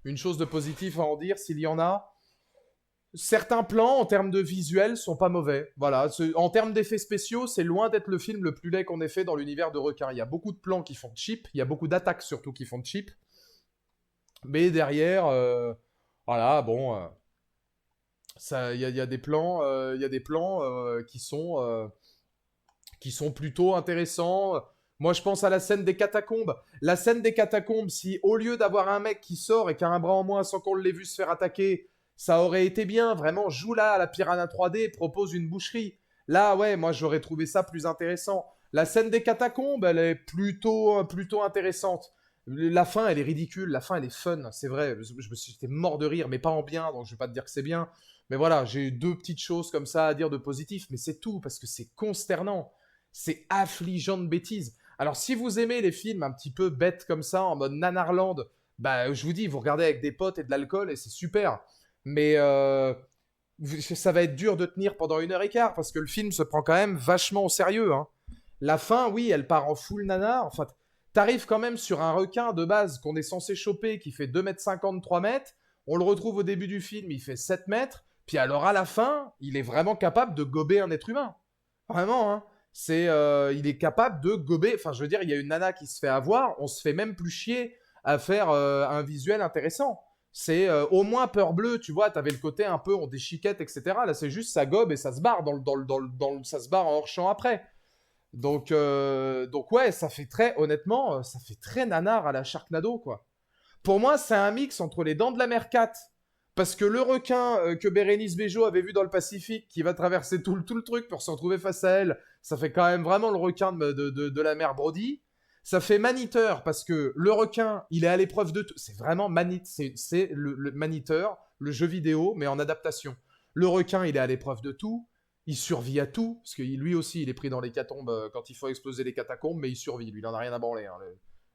Une chose de positif à en dire, s'il y en a, certains plans en termes de visuel sont pas mauvais. Voilà, en termes d'effets spéciaux, c'est loin d'être le film le plus laid qu'on ait fait dans l'univers de requins. Il y a beaucoup de plans qui font cheap, il y a beaucoup d'attaques surtout qui font cheap. Mais derrière, voilà, bon... il y a des plans, qui sont plutôt intéressants. Moi, je pense à la scène des catacombes. La scène des catacombes, si au lieu d'avoir un mec qui sort et qui a un bras en moins sans qu'on l'ait vu se faire attaquer, ça aurait été bien. Vraiment, joue là à la Piranha 3D, propose une boucherie. Là, ouais, moi, j'aurais trouvé ça plus intéressant. La scène des catacombes, elle est plutôt intéressante. La fin, elle est ridicule. La fin, elle est fun. C'est vrai. J'étais mort de rire, mais pas en bien, donc je vais pas te dire que c'est bien. Mais voilà, j'ai eu deux petites choses comme ça à dire de positif, mais c'est tout, parce que c'est consternant. C'est affligeant de bêtises. Alors, si vous aimez les films un petit peu bêtes comme ça, en mode Nanarland, bah, je vous dis, vous regardez avec des potes et de l'alcool et c'est super. Mais ça va être dur de tenir pendant 1 heure et quart parce que le film se prend quand même vachement au sérieux. Hein. La fin, oui, elle part en full nanar. Enfin, t'arrives quand même sur un requin de base qu'on est censé choper qui fait 2,50 m, 3 mètres. On le retrouve au début du film, il fait 7 mètres. Puis alors à la fin, il est vraiment capable de gober un être humain. Vraiment, hein. Il est capable de gober. Enfin, je veux dire, il y a une nana qui se fait avoir, on se fait même plus chier à faire un visuel intéressant. C'est au moins Peur Bleue, tu vois, t'avais le côté un peu on déchiquette, etc. Là, c'est juste ça gobe et ça se barre ça se barre en hors champ après. Donc ouais, ça fait très, honnêtement, ça fait très nanar à la Sharknado, quoi. Pour moi, c'est un mix entre les Dents de la Mer 4, parce que le requin que Bérénice Bejo avait vu dans le Pacifique, qui va traverser tout le truc pour se retrouver face à elle, ça fait quand même vraiment le requin de la mer Brody. Ça fait Maniteur, parce que le requin, il est à l'épreuve de tout. C'est vraiment c'est le Maniteur, le jeu vidéo, mais en adaptation. Le requin, il est à l'épreuve de tout. Il survit à tout, parce que lui aussi, il est pris dans l'hécatombe quand il faut exploser les catacombes, mais il survit, lui, il en a rien à branler. Hein.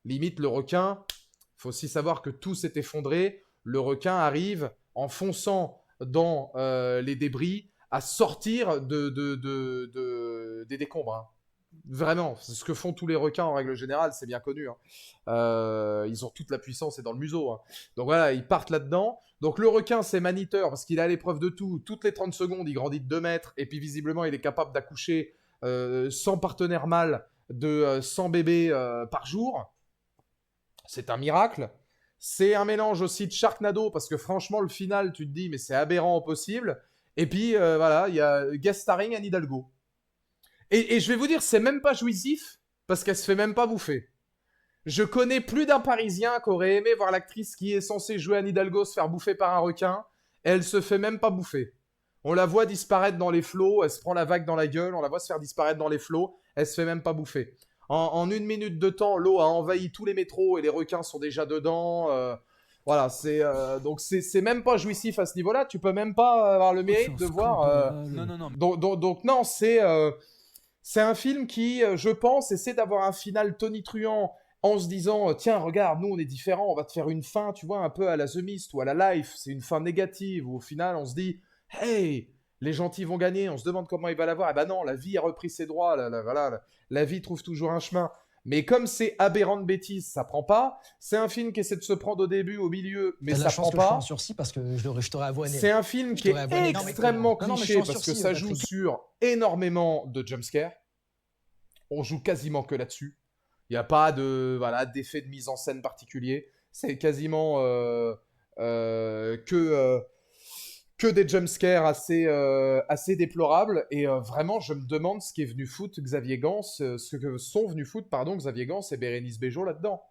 Limite, le requin, il faut aussi savoir que tout s'est effondré. Le requin arrive en fonçant dans les débris à sortir des décombres. Hein. Vraiment, c'est ce que font tous les requins en règle générale, c'est bien connu. Hein. Ils ont toute la puissance et dans le museau. Hein. Donc voilà, ils partent là-dedans. Donc le requin, c'est Maniteur parce qu'il est à l'épreuve de tout. Toutes les 30 secondes, il grandit de 2 mètres et puis visiblement, il est capable d'accoucher 100 partenaires mâles de 100 bébés par jour. C'est un miracle. C'est un mélange aussi de Sharknado, parce que franchement, le final, tu te dis, mais c'est aberrant au possible. Et puis, voilà, il y a guest starring Anne Hidalgo. Et je vais vous dire, c'est même pas jouissif, parce qu'elle se fait même pas bouffer. Je connais plus d'un Parisien qui aurait aimé voir l'actrice qui est censée jouer Anne Hidalgo se faire bouffer par un requin, et elle se fait même pas bouffer. On la voit disparaître dans les flots, elle se prend la vague dans la gueule, on la voit se faire disparaître dans les flots, elle se fait même pas bouffer. En 1 minute de temps, l'eau a envahi tous les métros et les requins sont déjà dedans. Voilà, donc c'est même pas jouissif à ce niveau-là. Tu peux même pas avoir le mérite de voir. Non. Donc non, c'est un film qui, je pense, essaie d'avoir un final tonitruant en se disant tiens, regarde, nous on est différents, on va te faire une fin, tu vois, un peu à la The Mist ou à la Life. C'est une fin négative où au final on se dit hey, les gentils vont gagner, on se demande comment il va l'avoir. Eh ben non, la vie a repris ses droits, voilà, la vie trouve toujours un chemin. Mais comme c'est aberrant de bêtises, ça prend pas. C'est un film qui essaie de se prendre au début, au milieu, mais ça prend pas. T'as de la chance que je sois en sursis parce que je t'aurais avoiné. C'est un film qui est extrêmement cliché parce que ça joue sur énormément de jumpscares. On joue quasiment que là-dessus. Il n'y a pas d'effet de mise en scène particulier. C'est quasiment que des jumpscares assez déplorables. Et vraiment, je me demande ce qu'est venu foutre Xavier Gans, ce que sont venus foutre, Xavier Gans et Bérénice Bejo là-dedans.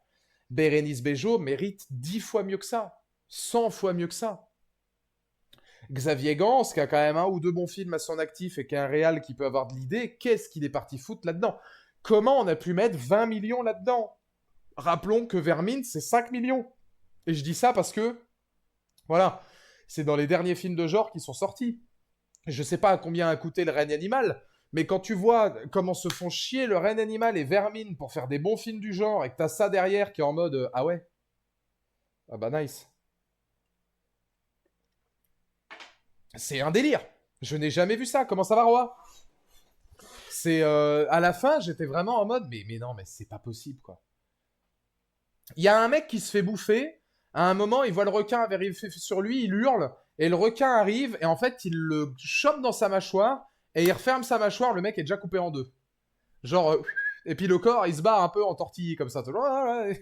Bérénice Bejo mérite 10 fois mieux que ça. 100 fois mieux que ça. Xavier Gans, qui a quand même un ou deux bons films à son actif et qui est un réal qui peut avoir de l'idée, qu'est-ce qu'il est parti foutre là-dedans? Comment on a pu mettre 20 millions là-dedans? Rappelons que Vermine, c'est 5 millions. Et je dis ça parce que, voilà, c'est dans les derniers films de genre qui sont sortis. Je sais pas à combien a coûté le règne animal, mais quand tu vois comment se font chier le règne animal et Vermine pour faire des bons films du genre et que t'as ça derrière qui est en mode ah ouais, ah bah nice. C'est un délire. Je n'ai jamais vu ça. Comment ça va, Roi? C'est à la fin, j'étais vraiment en mode mais non, mais c'est pas possible quoi. Il y a un mec qui se fait bouffer. À un moment, il voit le requin arriver sur lui, il hurle et le requin arrive et en fait, il le chope dans sa mâchoire et il referme sa mâchoire. Le mec est déjà coupé en deux. Genre et puis le corps, il se barre un peu en tortille comme ça. Le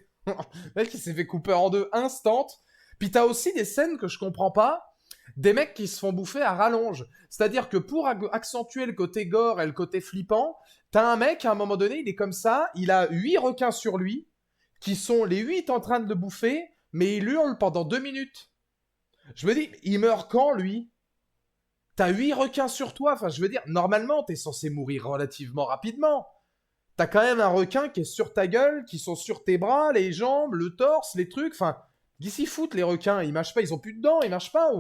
mec, il s'est fait couper en deux instant. Puis t'as aussi des scènes que je comprends pas. Des mecs qui se font bouffer à rallonge. C'est-à-dire que pour accentuer le côté gore et le côté flippant, t'as un mec, à un moment donné, il est comme ça, il a 8 requins sur lui, qui sont les 8 en train de le bouffer, mais il hurle pendant 2 minutes. Je me dis, il meurt quand, lui? T'as 8 requins sur toi, enfin, je veux dire, normalement, t'es censé mourir relativement rapidement. T'as quand même un requin qui est sur ta gueule, qui sont sur tes bras, les jambes, le torse, les trucs, enfin... Ils s'y foutent, les requins. Ils mâchent pas, ils ont plus de dents, ils mâchent pas.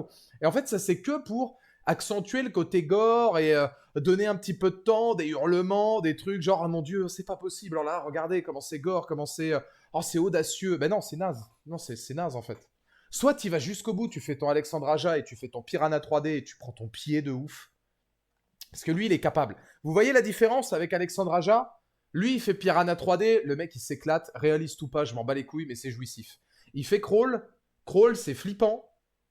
Et en fait, ça, c'est que pour accentuer le côté gore et donner un petit peu de temps, des hurlements, des trucs genre, ah mon dieu, c'est pas possible. Alors là, regardez comment c'est gore, comment c'est... oh, c'est audacieux. Ben non, c'est naze. Non, c'est naze, en fait. Soit tu vas jusqu'au bout, tu fais ton Alexandre Aja et tu fais ton Piranha 3D et tu prends ton pied de ouf. Parce que lui, il est capable. Vous voyez la différence avec Alexandre Aja? Lui, il fait Piranha 3D, le mec, il s'éclate. Réaliste ou pas, je m'en bats les couilles, mais c'est jouissif. Il fait Crawl. Crawl, c'est flippant.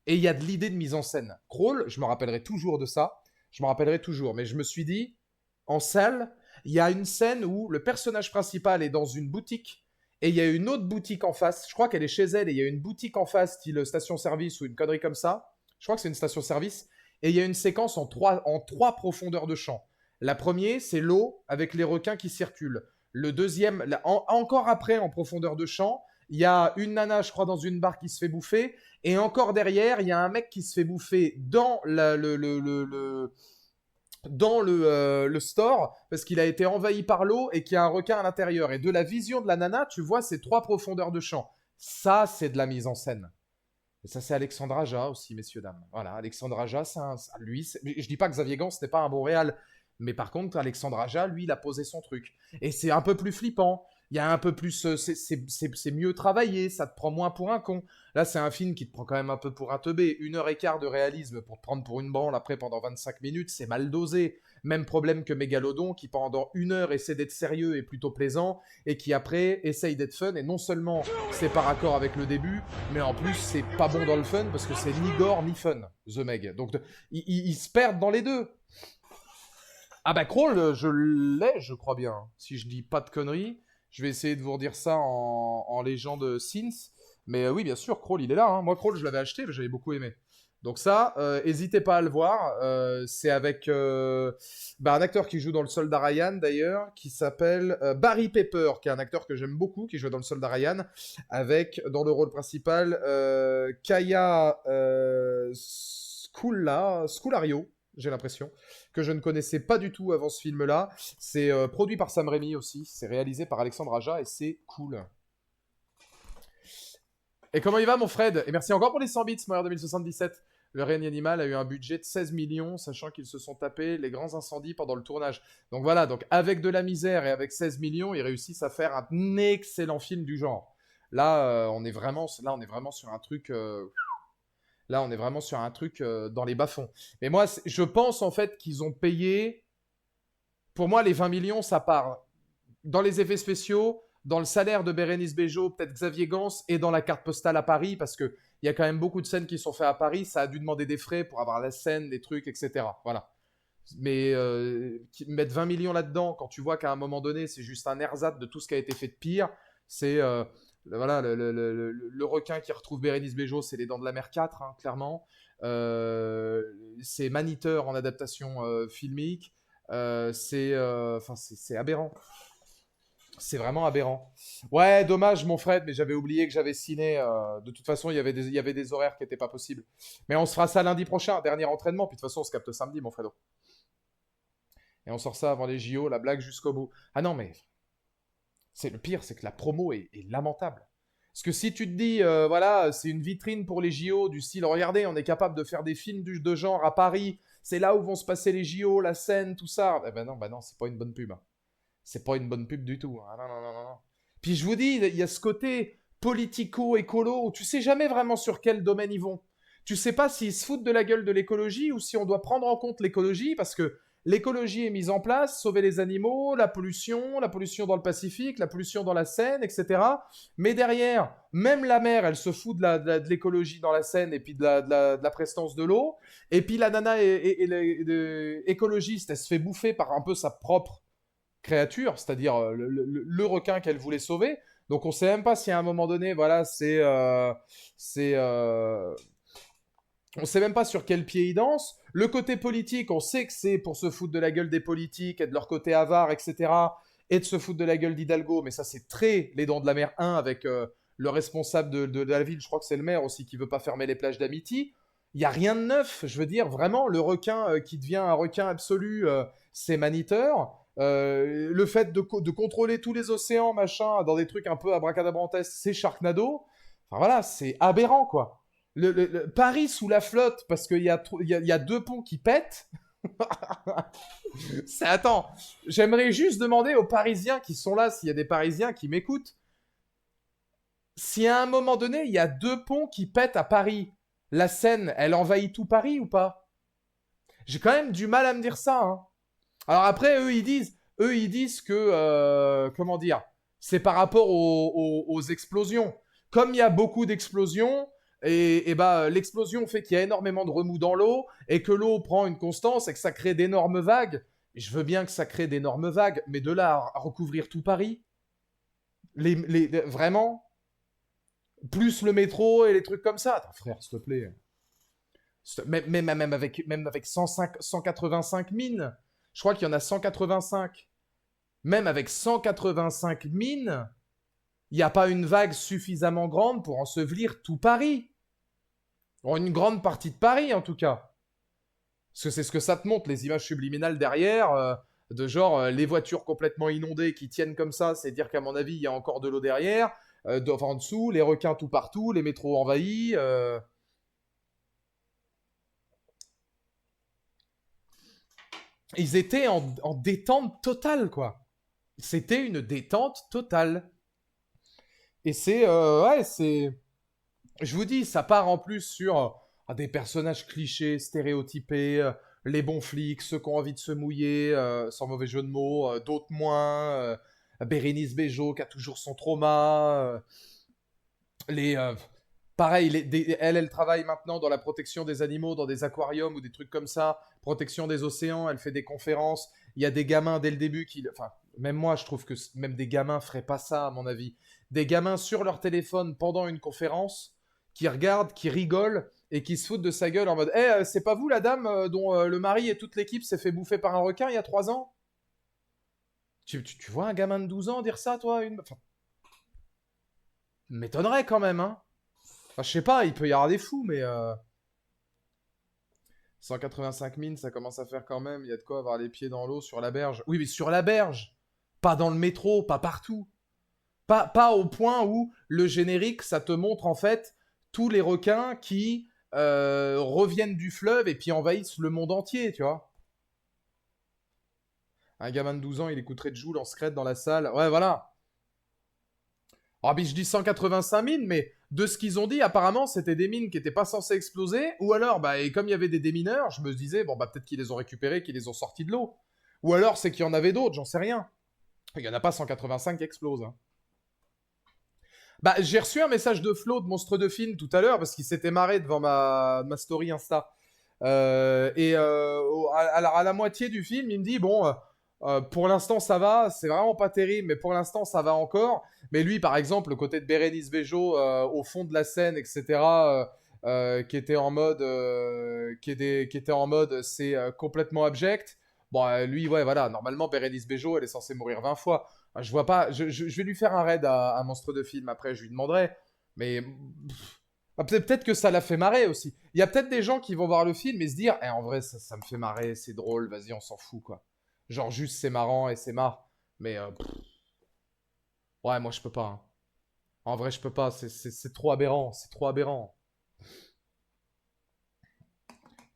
Et il y a de l'idée de mise en scène. Crawl, je me rappellerai toujours de ça. Je me rappellerai toujours. Mais je me suis dit, en salle, il y a une scène où le personnage principal est dans une boutique. Et il y a une autre boutique en face. Je crois qu'elle est chez elle. Et il y a une boutique en face, style station-service ou une connerie comme ça. Je crois que c'est une station-service. Et il y a une séquence en trois profondeurs de champ. La première, c'est l'eau avec les requins qui circulent. Le deuxième, encore après, en profondeur de champ, il y a une nana, je crois, dans une barre qui se fait bouffer. Et encore derrière, il y a un mec qui se fait bouffer dans le store parce qu'il a été envahi par l'eau et qu'il y a un requin à l'intérieur. Et de la vision de la nana, tu vois ces 3 profondeurs de champ. Ça, c'est de la mise en scène. Et ça, c'est Alexandre Aja aussi, messieurs, dames. Voilà, Alexandre Aja, lui, je dis pas que Xavier Gans n'est pas un bon réal. Mais par contre, Alexandre Aja, lui, il a posé son truc. Et c'est un peu plus flippant. Il y a un peu plus... c'est mieux travaillé, ça te prend moins pour un con. Là, c'est un film qui te prend quand même un peu pour un teubé. 1h15 de réalisme pour te prendre pour une branle après pendant 25 minutes, c'est mal dosé. Même problème que Mégalodon, qui pendant 1 heure essaie d'être sérieux et plutôt plaisant, et qui après essaye d'être fun, et non seulement c'est par accord avec le début, mais en plus c'est pas bon dans le fun, parce que c'est ni gore ni fun, The Meg. Donc ils se perdent dans les deux. Ah bah Crawl, je l'ai, je crois bien. Si je dis pas de conneries, je vais essayer de vous redire ça en légende Sins. Mais oui, bien sûr, Crawl, il est là. Hein. Moi, Crawl, je l'avais acheté, mais j'avais beaucoup aimé. Donc ça, n'hésitez pas à le voir. C'est avec un acteur qui joue dans le Soldat Ryan, d'ailleurs, qui s'appelle Barry Pepper, qui est un acteur que j'aime beaucoup, qui joue dans le Soldat Ryan, avec, dans le rôle principal, Kaya Sculario, j'ai l'impression, que je ne connaissais pas du tout avant ce film-là. C'est produit par Sam Raimi aussi, c'est réalisé par Alexandre Aja et c'est cool. Et comment il va, mon Fred? Et merci encore pour les 100 bits, Moyer 2077. Le règne animal a eu un budget de 16 millions, sachant qu'ils se sont tapés les grands incendies pendant le tournage. Donc voilà, donc avec de la misère et avec 16 millions, ils réussissent à faire un excellent film du genre. Là, on est vraiment sur un truc... Là, on est vraiment sur un truc dans les bas-fonds. Mais moi, je pense en fait qu'ils ont payé... Pour moi, les 20 millions, ça part dans les effets spéciaux, dans le salaire de Bérénice Bejo, peut-être Xavier Gans, et dans la carte postale à Paris, parce qu'il y a quand même beaucoup de scènes qui sont faites à Paris, ça a dû demander des frais pour avoir la scène, des trucs, etc. Voilà. Mais mettre 20 millions là-dedans, quand tu vois qu'à un moment donné, c'est juste un ersatz de tout ce qui a été fait de pire, c'est... voilà, le requin qui retrouve Bérénice Bejo, c'est Les Dents de la Mer 4, hein, clairement. C'est Maniteur en adaptation filmique. C'est aberrant. C'est vraiment aberrant. Ouais, dommage, mon Fred, mais j'avais oublié que j'avais ciné. De toute façon, il y avait des horaires qui n'étaient pas possibles. Mais on se fera ça lundi prochain, dernier entraînement. Puis de toute façon, on se capte samedi, mon Fredo. Et on sort ça avant les JO, la blague jusqu'au bout. Ah non, mais c'est le pire, c'est que la promo est lamentable. Parce que si tu te dis, voilà, c'est une vitrine pour les JO, du style, regardez, on est capable de faire des films de genre à Paris, c'est là où vont se passer les JO, la scène, tout ça. Eh ben non, bah non, c'est pas une bonne pub, hein. C'est pas une bonne pub du tout. Ah non, non, non, non, non. Puis je vous dis, il y a ce côté politico-écolo où tu sais jamais vraiment sur quel domaine ils vont. Tu sais pas s'ils se foutent de la gueule de l'écologie ou si on doit prendre en compte l'écologie parce que l'écologie est mise en place, sauver les animaux, la pollution dans le Pacifique, la pollution dans la Seine, etc. Mais derrière, même la mer, elle se fout de l'écologie dans la Seine et puis de la prestance de l'eau. Et puis la nana écologiste, elle se fait bouffer par un peu sa propre créature, c'est-à-dire le requin qu'elle voulait sauver. Donc on sait même pas si à un moment donné, voilà, c'est on sait même pas sur quel pied ils dansent. Le côté politique, on sait que c'est pour se foutre de la gueule des politiques et de leur côté avare, etc. Et de se foutre de la gueule d'Hidalgo. Mais ça, c'est très les Dents de la Mer 1 avec le responsable de la ville, je crois que c'est le maire aussi, qui veut pas fermer les plages d'Amity. Il y a rien de neuf, je veux dire, vraiment, le requin qui devient un requin absolu, c'est Maniteur. Le fait de contrôler tous les océans, machin, dans des trucs un peu abracadabrantesques, c'est Sharknado. Enfin voilà, c'est aberrant, quoi. Paris sous la flotte, parce qu'il y a deux ponts qui pètent. Attends, j'aimerais juste demander aux Parisiens qui sont là, s'il y a des Parisiens qui m'écoutent, si à un moment donné, il y a deux ponts qui pètent à Paris, la Seine, elle envahit tout Paris ou pas? J'ai quand même du mal à me dire ça, hein. Alors après, eux, ils disent que, comment dire, c'est par rapport aux explosions. Comme il y a beaucoup d'explosions, et bah, l'explosion fait qu'il y a énormément de remous dans l'eau, et que l'eau prend une constance, et que ça crée d'énormes vagues. Et je veux bien que ça crée d'énormes vagues, mais de là à recouvrir tout Paris, vraiment, plus le métro et les trucs comme ça. Attends, frère, s'il te plaît. Même avec 185 mines, je crois qu'il y en a 185. Même avec 185 mines, il n'y a pas une vague suffisamment grande pour ensevelir tout Paris. Ou une grande partie de Paris, en tout cas. Parce que c'est ce que ça te montre, les images subliminales derrière, de genre les voitures complètement inondées qui tiennent comme ça, c'est dire qu'à mon avis, il y a encore de l'eau derrière, enfin, en dessous, les requins tout partout, les métros envahis. Ils étaient en détente totale, quoi. C'était une détente totale. Et ouais, c'est. Je vous dis, ça part en plus sur des personnages clichés, stéréotypés, les bons flics, ceux qui ont envie de se mouiller, sans mauvais jeu de mots, d'autres moins. Bérénice Bejo qui a toujours son trauma. Les, pareil, elle travaille maintenant dans la protection des animaux, dans des aquariums ou des trucs comme ça, protection des océans, elle fait des conférences. Il y a des gamins dès le début qui. Enfin, même moi, je trouve que même des gamins feraient pas ça, à mon avis. Des gamins sur leur téléphone pendant une conférence qui regardent, qui rigolent et qui se foutent de sa gueule en mode c'est pas vous la dame dont le mari et toute l'équipe s'est fait bouffer par un requin il y a 3 ans? Tu vois un gamin de 12 ans dire ça, toi enfin, m'étonnerait quand même, hein. Enfin, je sais pas, il peut y avoir des fous, mais 185 mines, ça commence à faire quand même. Il y a de quoi avoir les pieds dans l'eau sur la berge. Oui, mais sur la berge, pas dans le métro, pas partout. Pas au point où le générique, ça te montre en fait tous les requins qui reviennent du fleuve et puis envahissent le monde entier, tu vois. Un gamin de 12 ans, il écouterait de Joule en secret dans la salle. Ouais, voilà. Ah, puis je dis 185 mines, mais de ce qu'ils ont dit, apparemment, c'était des mines qui n'étaient pas censées exploser. Ou alors, bah, et comme il y avait des démineurs, je me disais, bon, bah, peut-être qu'ils les ont récupérés, qu'ils les ont sortis de l'eau. Ou alors, c'est qu'il y en avait d'autres, j'en sais rien. Il n'y en a pas 185 qui explosent, hein. Bah, j'ai reçu un message de Flo de Monstre de Film tout à l'heure parce qu'il s'était marré devant ma story Insta. À la moitié du film, il me dit bon, pour l'instant ça va, c'est vraiment pas terrible, mais pour l'instant ça va encore. Mais lui, par exemple, le côté de Bérénice Bejo au fond de la scène, etc., qui était en mode, qui était en mode, c'est complètement abject. Bon, lui, ouais, voilà, normalement Bérénice Bejo, elle est censée mourir 20 fois. Je vois pas. Je vais lui faire un raid à Monstre de Film après, je lui demanderai. Mais peut-être que ça l'a fait marrer aussi. Il y a peut-être des gens qui vont voir le film et se dire en vrai, ça me fait marrer, c'est drôle, vas-y, on s'en fout, quoi. Genre, juste, c'est marrant et c'est marre. Mais ouais, moi, je peux pas, hein. En vrai, je peux pas. C'est trop aberrant. C'est trop aberrant.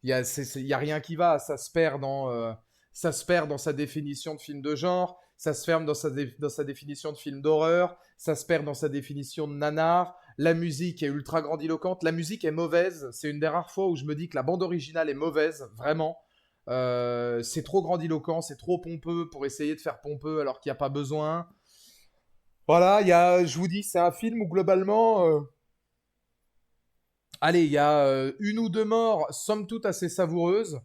Il y a rien qui va. Ça se perd dans sa définition de film de genre. Ça se ferme dans sa définition de film d'horreur. Ça se perd dans sa définition de nanar. La musique est ultra grandiloquente. La musique est mauvaise. C'est une des rares fois où je me dis que la bande originale est mauvaise, vraiment. C'est trop grandiloquent, c'est trop pompeux pour essayer de faire pompeux alors qu'il n'y a pas besoin. Voilà, je vous dis, c'est un film où globalement, allez, il y a une ou deux morts, somme toute assez savoureuses.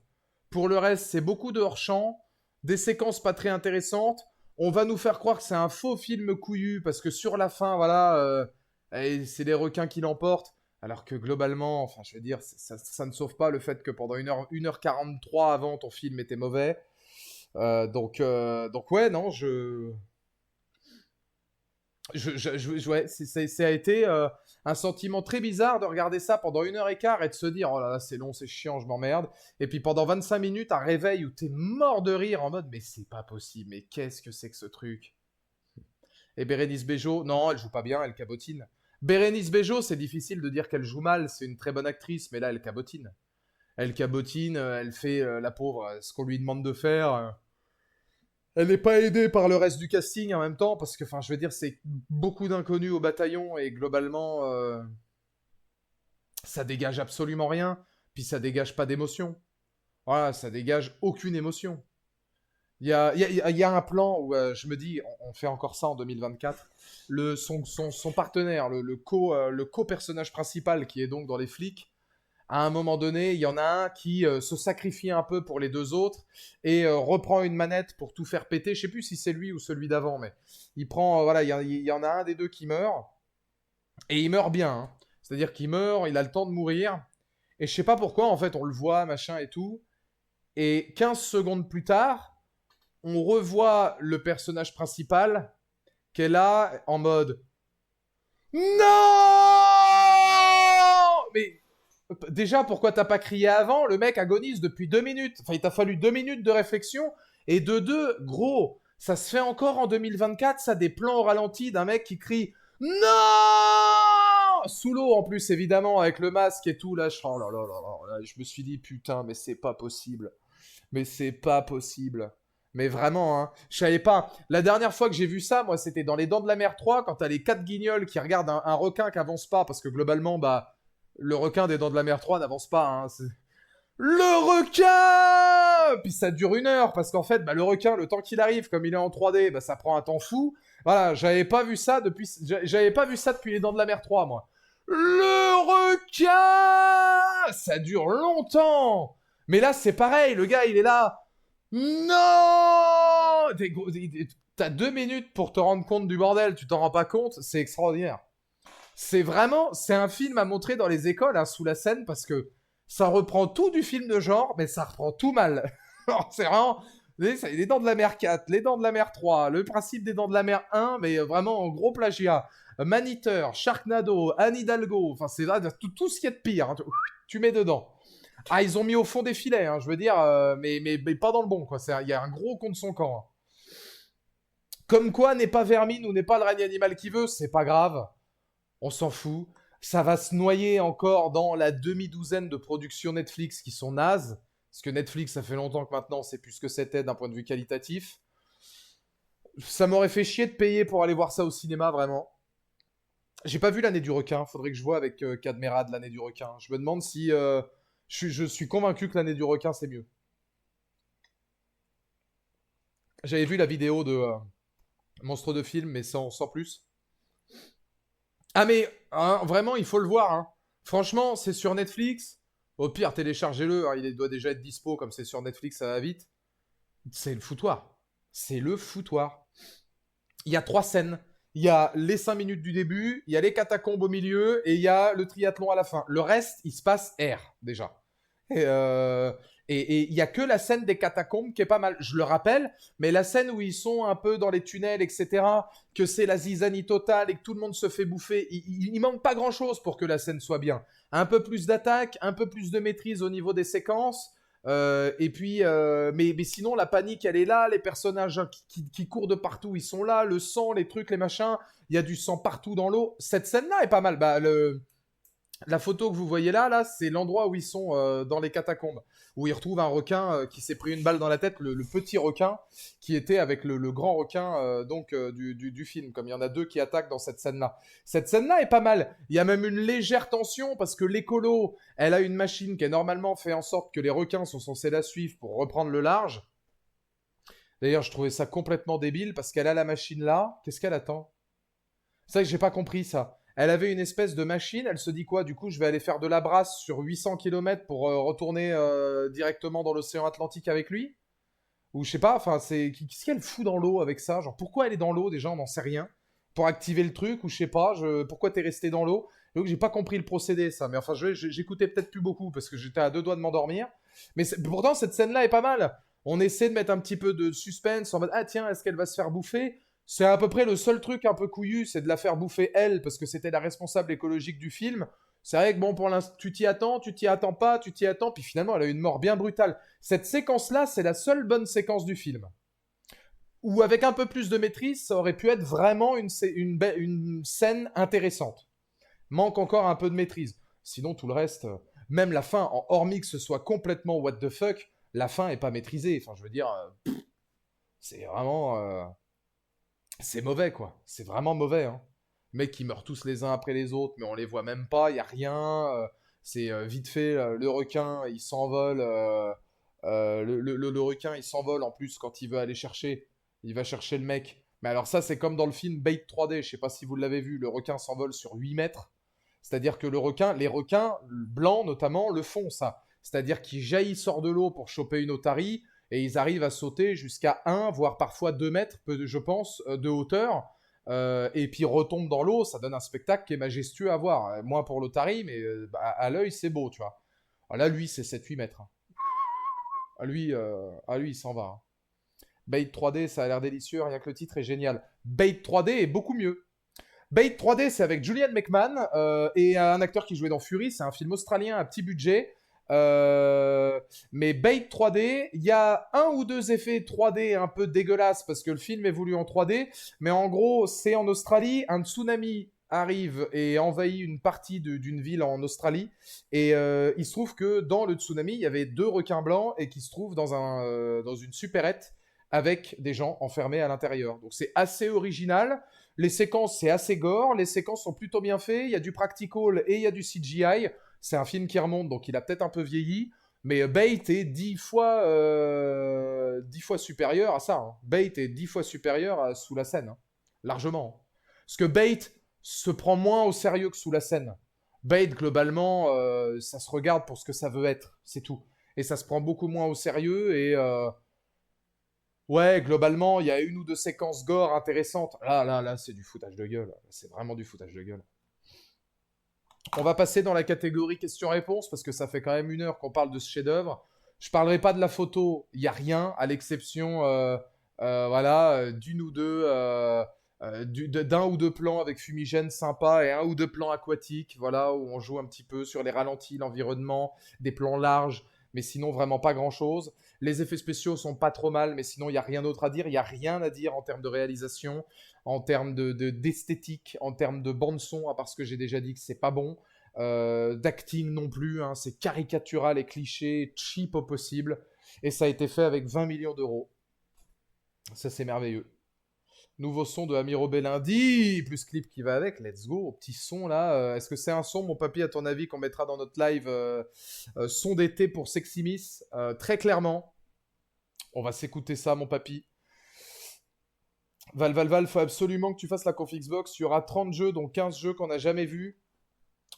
Pour le reste, c'est beaucoup de hors-champ, des séquences pas très intéressantes. On va nous faire croire que c'est un faux film couillu parce que sur la fin, voilà, c'est les requins qui l'emportent. Alors que globalement, enfin, je veux dire, ça ne sauve pas le fait que pendant 1h43 avant, ton film était mauvais. Donc ouais, non, ouais, ça a été un sentiment très bizarre de regarder ça pendant 1h15 et de se dire oh là là, c'est long, c'est chiant, je m'emmerde. Et puis pendant 25 minutes, un réveil où t'es mort de rire en mode mais c'est pas possible, mais qu'est-ce que c'est que ce truc? Et Bérénice Bejo, non, elle joue pas bien, elle cabotine. Bérénice Bejo, c'est difficile de dire qu'elle joue mal, c'est une très bonne actrice, mais là, elle cabotine. Elle cabotine, elle fait la pauvre, ce qu'on lui demande de faire. Elle n'est pas aidée par le reste du casting en même temps, parce que, enfin, je veux dire, c'est beaucoup d'inconnus au bataillon et globalement, ça dégage absolument rien. Puis ça dégage pas d'émotion. Voilà, ça dégage aucune émotion. Il y a un plan où je me dis, on fait encore ça en 2024. Son partenaire, le co-personnage principal qui est donc dans les flics, à un moment donné, il y en a un qui se sacrifie un peu pour les deux autres et reprend une manette pour tout faire péter. Je sais plus si c'est lui ou celui d'avant, mais il prend, voilà, il y en a un des deux qui meurt et il meurt bien, hein. C'est-à-dire qu'il meurt, il a le temps de mourir et je sais pas pourquoi, en fait, on le voit, machin et tout. Et 15 secondes plus tard, on revoit le personnage principal qui est là en mode non! Mais déjà, pourquoi t'as pas crié avant? Le mec agonise depuis 2 minutes. Enfin, il t'a fallu 2 minutes de réflexion. Et de deux, gros, ça se fait encore en 2024, ça, des plans au ralenti d'un mec qui crie non! Sous l'eau, en plus, évidemment, avec le masque et tout. Là, oh là là là là, je me suis dit, putain, mais c'est pas possible. Mais c'est pas possible. Mais vraiment, hein. Je savais pas. La dernière fois que j'ai vu ça, moi, c'était dans Les Dents de la Mer 3, quand t'as les 4 guignols qui regardent un requin qui avance pas, parce que globalement, bah, le requin des Dents de la Mer 3 n'avance pas, hein. Le requin! Puis ça dure 1 heure, parce qu'en fait, bah, le requin, le temps qu'il arrive, comme il est en 3D, bah, ça prend un temps fou. Voilà, j'avais pas vu ça depuis Les Dents de la Mer 3, moi. Le requin! Ça dure longtemps! Mais là, c'est pareil, le gars, il est là. Non! T'as 2 minutes pour te rendre compte du bordel, tu t'en rends pas compte, c'est extraordinaire. C'est un film à montrer dans les écoles, hein, sous la scène, parce que ça reprend tout du film de genre, mais ça reprend tout mal. C'est vraiment les Dents de la Mer 4, les Dents de la Mer 3, le principe des Dents de la Mer 1, mais vraiment en gros plagiat. Maniteur, Sharknado, Anne Hidalgo, enfin c'est là tout ce qu'il y a de pire, hein, tu mets dedans. Ah, ils ont mis au fond des filets, hein, je veux dire, mais pas dans le bon, quoi. Il y a un gros contre son camp, hein. Comme quoi, n'est pas Vermine ou n'est pas le règne animal qui veut, c'est pas grave. On s'en fout. Ça va se noyer encore dans la demi-douzaine de productions Netflix qui sont nazes. Parce que Netflix, ça fait longtemps que maintenant, on sait plus ce que c'était d'un point de vue qualitatif. Ça m'aurait fait chier de payer pour aller voir ça au cinéma, vraiment. J'ai pas vu l'année du requin. Faudrait que je vois avec Cadmerade l'année du requin. Je me demande si... je suis convaincu que l'année du requin, c'est mieux. J'avais vu la vidéo de Monstre de Film, mais sans plus. Ah mais, hein, vraiment, il faut le voir, hein. Franchement, c'est sur Netflix. Au pire, téléchargez-le, hein, il doit déjà être dispo, comme c'est sur Netflix, ça va vite. C'est le foutoir. C'est le foutoir. Il y a 3 scènes. Il y a les 5 minutes du début, il y a les catacombes au milieu, et il y a le triathlon à la fin. Le reste, il se passe R, déjà. Et il y a que la scène des catacombes qui est pas mal. Je le rappelle, mais la scène où ils sont un peu dans les tunnels, etc., que c'est la zizanie totale et que tout le monde se fait bouffer, il manque pas grand-chose pour que la scène soit bien. Un peu plus d'attaque, un peu plus de maîtrise au niveau des séquences. Et puis, mais sinon, la panique, elle est là. Les personnages qui courent de partout, ils sont là. Le sang, les trucs, les machins. Il y a du sang partout dans l'eau. Cette scène-là est pas mal. Bah, la photo que vous voyez là, c'est l'endroit où ils sont dans les catacombes, où ils retrouvent un requin qui s'est pris une balle dans la tête, le petit requin qui était avec le grand requin du film, comme il y en a deux qui attaquent dans cette scène-là. Cette scène-là est pas mal. Il y a même une légère tension parce que l'écolo, elle a une machine qui est normalement fait en sorte que les requins sont censés la suivre pour reprendre le large. D'ailleurs, je trouvais ça complètement débile parce qu'elle a la machine là. Qu'est-ce qu'elle attend? C'est vrai que j'ai pas compris ça. Elle avait une espèce de machine, elle se dit quoi? Du coup, je vais aller faire de la brasse sur 800 km pour retourner directement dans l'océan Atlantique avec lui? Ou je sais pas, enfin, qu'est-ce qu'elle fout dans l'eau avec ça? Genre, pourquoi elle est dans l'eau déjà? On n'en sait rien. Pour activer le truc, ou je sais pas, pourquoi t'es resté dans l'eau? Donc, j'ai pas compris le procédé, ça. Mais enfin, j'écoutais peut-être plus beaucoup parce que j'étais à deux doigts de m'endormir. Mais pourtant, cette scène-là est pas mal. On essaie de mettre un petit peu de suspense en mode, ah tiens, est-ce qu'elle va se faire bouffer? C'est à peu près le seul truc un peu couillu, c'est de la faire bouffer elle, parce que c'était la responsable écologique du film. C'est vrai que bon, pour l'instant, tu t'y attends pas, tu t'y attends, puis finalement, elle a eu une mort bien brutale. Cette séquence-là, c'est la seule bonne séquence du film. Ou avec un peu plus de maîtrise, ça aurait pu être vraiment une scène intéressante. Manque encore un peu de maîtrise. Sinon, tout le reste, même la fin, hormis que ce soit complètement what the fuck, la fin est pas maîtrisée. Enfin, je veux dire, c'est vraiment... c'est mauvais, quoi. C'est vraiment mauvais, hein. Les mecs qui meurent tous les uns après les autres, mais on les voit même pas, il y a rien. C'est vite fait, le requin, il s'envole. Le requin, il s'envole en plus quand il veut aller chercher. Il va chercher le mec. Mais alors ça, c'est comme dans le film Bait 3D, je sais pas si vous l'avez vu, le requin s'envole sur 8 mètres. C'est-à-dire que les requins, blancs notamment, le font ça. C'est-à-dire qu'ils jaillissent hors de l'eau pour choper une otarie, et ils arrivent à sauter jusqu'à 1, voire parfois 2 mètres, je pense, de hauteur, et puis retombent dans l'eau, ça donne un spectacle qui est majestueux à voir. Moins pour l'otarie, mais à l'œil, c'est beau, tu vois. Alors là, lui, c'est 7-8 mètres, hein. À lui, il s'en va, hein. Bait 3D, ça a l'air délicieux, rien que le titre est génial. Bait 3D est beaucoup mieux. Bait 3D, c'est avec Julian McMahon et un acteur qui jouait dans Fury. C'est un film australien à petit budget. Mais Bait 3D, il y a un ou deux effets 3D un peu dégueulasses parce que le film évolue en 3D. Mais en gros, c'est en Australie. Un tsunami arrive et envahit une partie d'une ville en Australie. Et il se trouve que dans le tsunami, il y avait deux requins blancs et qui se trouvent dans une supérette avec des gens enfermés à l'intérieur. Donc c'est assez original. Les séquences, c'est assez gore. Les séquences sont plutôt bien faites. Il y a du practical et il y a du CGI. C'est un film qui remonte, donc il a peut-être un peu vieilli. Mais Bait est 10 fois supérieur à ça, hein. Bait est 10 fois supérieur à Sous la Seine, hein. Largement. Parce que Bait se prend moins au sérieux que Sous la Seine. Bait, globalement, ça se regarde pour ce que ça veut être. C'est tout. Et ça se prend beaucoup moins au sérieux. Et ouais, globalement, il y a une ou deux séquences gore intéressantes. Là, c'est du foutage de gueule. C'est vraiment du foutage de gueule. On va passer dans la catégorie questions-réponses parce que ça fait quand même 1 heure qu'on parle de ce chef-d'œuvre. Je parlerai pas de la photo, il y a rien à l'exception, voilà, d'une ou deux, d'un ou deux plans avec fumigène sympa et un ou deux plans aquatiques, voilà, où on joue un petit peu sur les ralentis, l'environnement, des plans larges, mais sinon vraiment pas grand-chose. Les effets spéciaux sont pas trop mal, mais sinon il y a rien d'autre à dire. Il y a rien à dire en termes de réalisation, en termes d'esthétique, en termes de bande son, à part ce que j'ai déjà dit que c'est pas bon. D'acting non plus, hein, c'est caricatural et cliché, cheap au possible. Et ça a été fait avec 20 millions d'euros. Ça, c'est merveilleux. Nouveau son de Amiro Bellindi, plus clip qui va avec, let's go, petit son là. Est-ce que c'est un son, mon papy, à ton avis, qu'on mettra dans notre live son d'été pour Sexy Miss? Très clairement. On va s'écouter ça, mon papy. Val, faut absolument que tu fasses la conf Xbox. Il y aura 30 jeux, dont 15 jeux qu'on n'a jamais vus.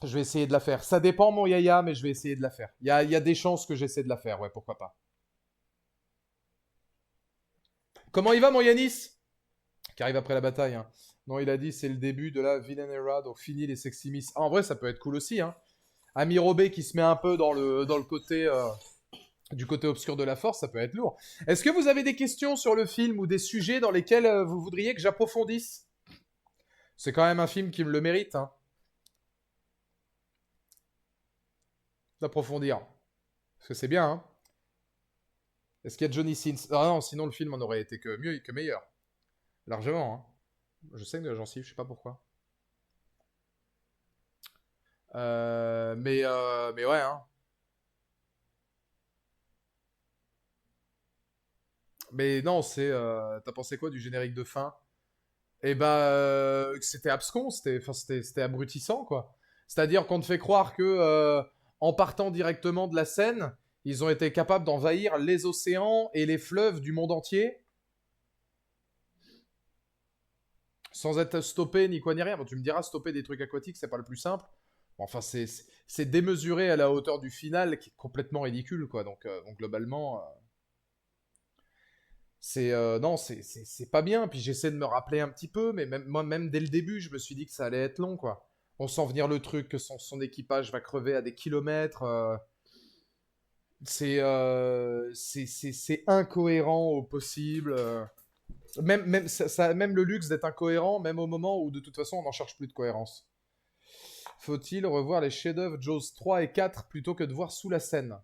Je vais essayer de la faire. Ça dépend, mon yaya, mais je vais essayer de la faire. Il y a des chances que j'essaie de la faire, ouais, pourquoi pas. Comment il va, mon Yanis? Qui arrive après la bataille, hein. Non, il a dit c'est le début de la villain era, donc fini les sexy miss. Ah, en vrai, ça peut être cool aussi, hein. Ami Robé qui se met un peu dans le côté, du côté obscur de la force, ça peut être lourd. Est-ce que vous avez des questions sur le film ou des sujets dans lesquels vous voudriez que j'approfondisse? C'est quand même un film qui me le mérite, hein, d'approfondir. Parce que c'est bien, hein. Est-ce qu'il y a Johnny Sins? Ah non, sinon le film en aurait été que mieux et que meilleur. Largement, hein. Je sais que j'en suis, je sais pas pourquoi. Mais ouais, hein. Mais non, t'as pensé quoi du générique de fin? Eh ben, c'était abscon, c'était abrutissant, quoi. C'est-à-dire qu'on te fait croire que, en partant directement de la Seine, ils ont été capables d'envahir les océans et les fleuves du monde entier, sans être stoppé ni quoi ni rien. Bon, tu me diras, stopper des trucs aquatiques, c'est pas le plus simple. Bon, enfin, c'est démesuré à la hauteur du final, qui est complètement ridicule, quoi. Donc globalement, non, c'est pas bien. Puis j'essaie de me rappeler un petit peu, mais même dès le début, je me suis dit que ça allait être long, quoi. On sent venir le truc que son équipage va crever à des kilomètres. C'est incohérent au possible. Ça a même le luxe d'être incohérent, même au moment où de toute façon on n'en cherche plus de cohérence. Faut-il revoir les chefs-d'œuvre Jaws 3 et 4 plutôt que de voir Sous la Seine?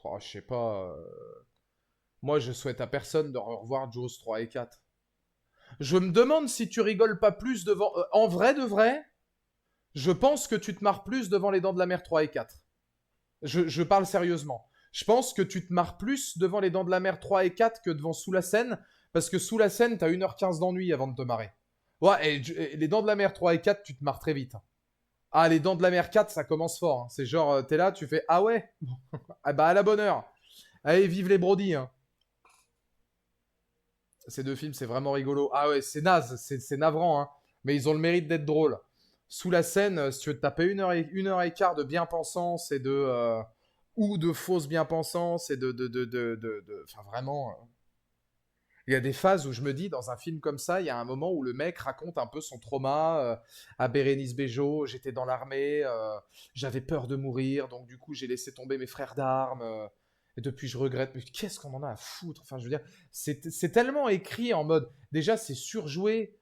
Oh, je sais pas. Moi, je souhaite à personne de revoir Jaws 3 et 4. Je me demande si tu rigoles pas plus devant. En vrai de vrai, je pense que tu te marres plus devant Les Dents de la Mer 3 et 4. Je parle sérieusement. Je pense que tu te marres plus devant Les Dents de la Mer 3 et 4 que devant Sous la Seine, parce que Sous la Seine, t'as 1h15 d'ennui avant de te marrer. Ouais, et Les Dents de la Mer 3 et 4, tu te marres très vite. Ah, Les Dents de la Mer 4, ça commence fort, hein. C'est genre, t'es là, tu fais ah ouais. Ah bah à la bonne heure. Allez, vive les brodis, hein. Ces deux films, c'est vraiment rigolo. Ah ouais, c'est naze, c'est navrant, hein. Mais ils ont le mérite d'être drôles. Sous la Seine, si tu veux te taper une heure et quart de bien-pensance et ou de fausse bien-pensance et enfin, vraiment. Il y a des phases où je me dis, dans un film comme ça, il y a un moment où le mec raconte un peu son trauma à Bérénice Bejo. J'étais dans l'armée, j'avais peur de mourir, donc du coup, j'ai laissé tomber mes frères d'armes. Et depuis, je regrette. Mais qu'est-ce qu'on en a à foutre? Enfin, je veux dire, c'est tellement écrit en mode. Déjà, c'est surjoué.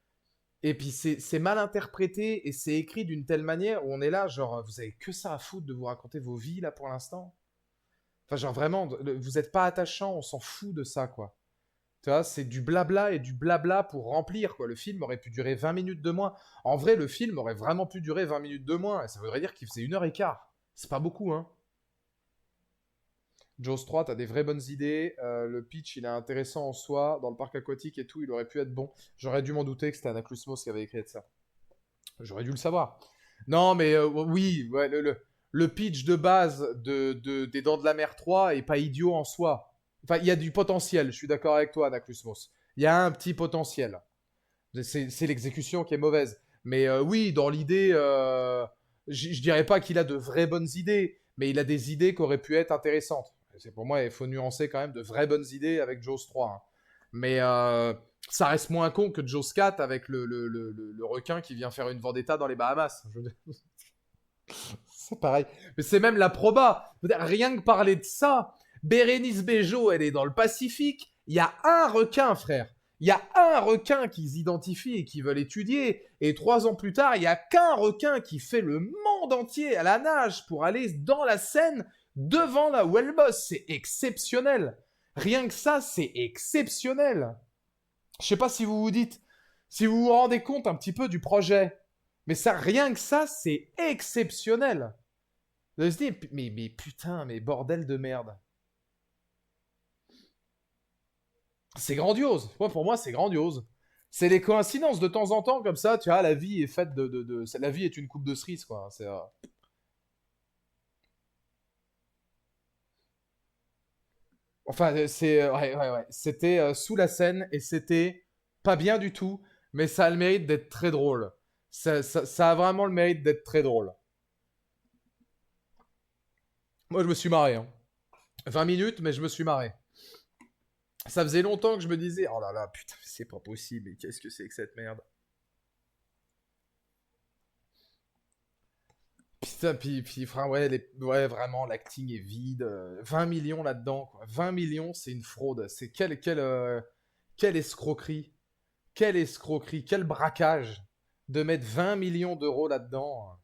Et puis, c'est mal interprété. Et c'est écrit d'une telle manière où on est là, genre, vous avez que ça à foutre de vous raconter vos vies, là, pour l'instant. Enfin, genre, vraiment, vous êtes pas attachant, on s'en fout de ça, quoi. Tu vois, c'est du blabla et du blabla pour remplir, quoi. Le film aurait pu durer 20 minutes de moins. En vrai, le film aurait vraiment pu durer 20 minutes de moins. Et ça voudrait dire qu'il faisait 1h15. C'est pas beaucoup, hein. Jaws 3, t'as des vraies bonnes idées. Le pitch, il est intéressant en soi. Dans le parc aquatique et tout, il aurait pu être bon. J'aurais dû m'en douter que c'était Anaclusmos qui avait écrit ça. J'aurais dû le savoir. Non, mais oui, ouais, le pitch de base des Dents de la Mer 3 est pas idiot en soi. Enfin, il y a du potentiel, je suis d'accord avec toi, Anaclusmos. Il y a un petit potentiel. C'est l'exécution qui est mauvaise. Mais oui, dans l'idée, je dirais pas qu'il a de vraies bonnes idées, mais il a des idées qui auraient pu être intéressantes. C'est pour moi, il faut nuancer quand même de vraies bonnes idées avec Jaws 3, hein. Mais ça reste moins con que Jaws 4 avec le requin qui vient faire une vendetta dans les Bahamas. C'est pareil. Mais c'est même la proba. Rien que parler de ça, Bérénice Bejo, elle est dans le Pacifique. Il y a un requin, frère. Il y a un requin qu'ils identifient et qu'ils veulent étudier. Et 3 ans plus tard, il y a qu'un requin qui fait le monde entier à la nage pour aller dans la Seine devant là où elle bosse. C'est exceptionnel. Rien que ça, c'est exceptionnel. Je sais pas si vous vous dites, si vous vous rendez compte un petit peu du projet. Mais ça, rien que ça, c'est exceptionnel. De se dire, mais putain, mais bordel de merde. C'est grandiose. Ouais, pour moi, c'est grandiose. C'est les coïncidences de temps en temps comme ça. Tu vois, la vie est faite la vie est une coupe de cerises, quoi. Enfin, ouais. C'était sous la scène et c'était pas bien du tout, mais ça a le mérite d'être très drôle. Ça a vraiment le mérite d'être très drôle. Moi, je me suis marré, hein. 20 minutes, mais je me suis marré. Ça faisait longtemps que je me disais, oh là là, putain, c'est pas possible, mais qu'est-ce que c'est que cette merde? putain, enfin, ouais, ouais, vraiment, l'acting est vide. 20 millions là-dedans, quoi. 20 millions, c'est une fraude. C'est quelle escroquerie. Quelle escroquerie, quel braquage de mettre 20 millions d'euros là-dedans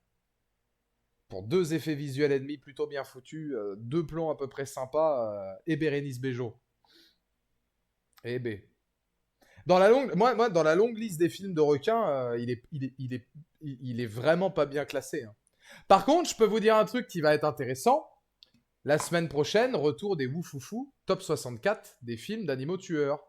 pour 2 effets visuels ennemis plutôt bien foutus, 2 plans à peu près sympas et Bérénice Bejo. Eh ben. Moi, dans la longue liste des films de requins, il est vraiment pas bien classé, hein. Par contre, je peux vous dire un truc qui va être intéressant. La semaine prochaine, retour des Woufoufou, top 64 des films d'animaux tueurs.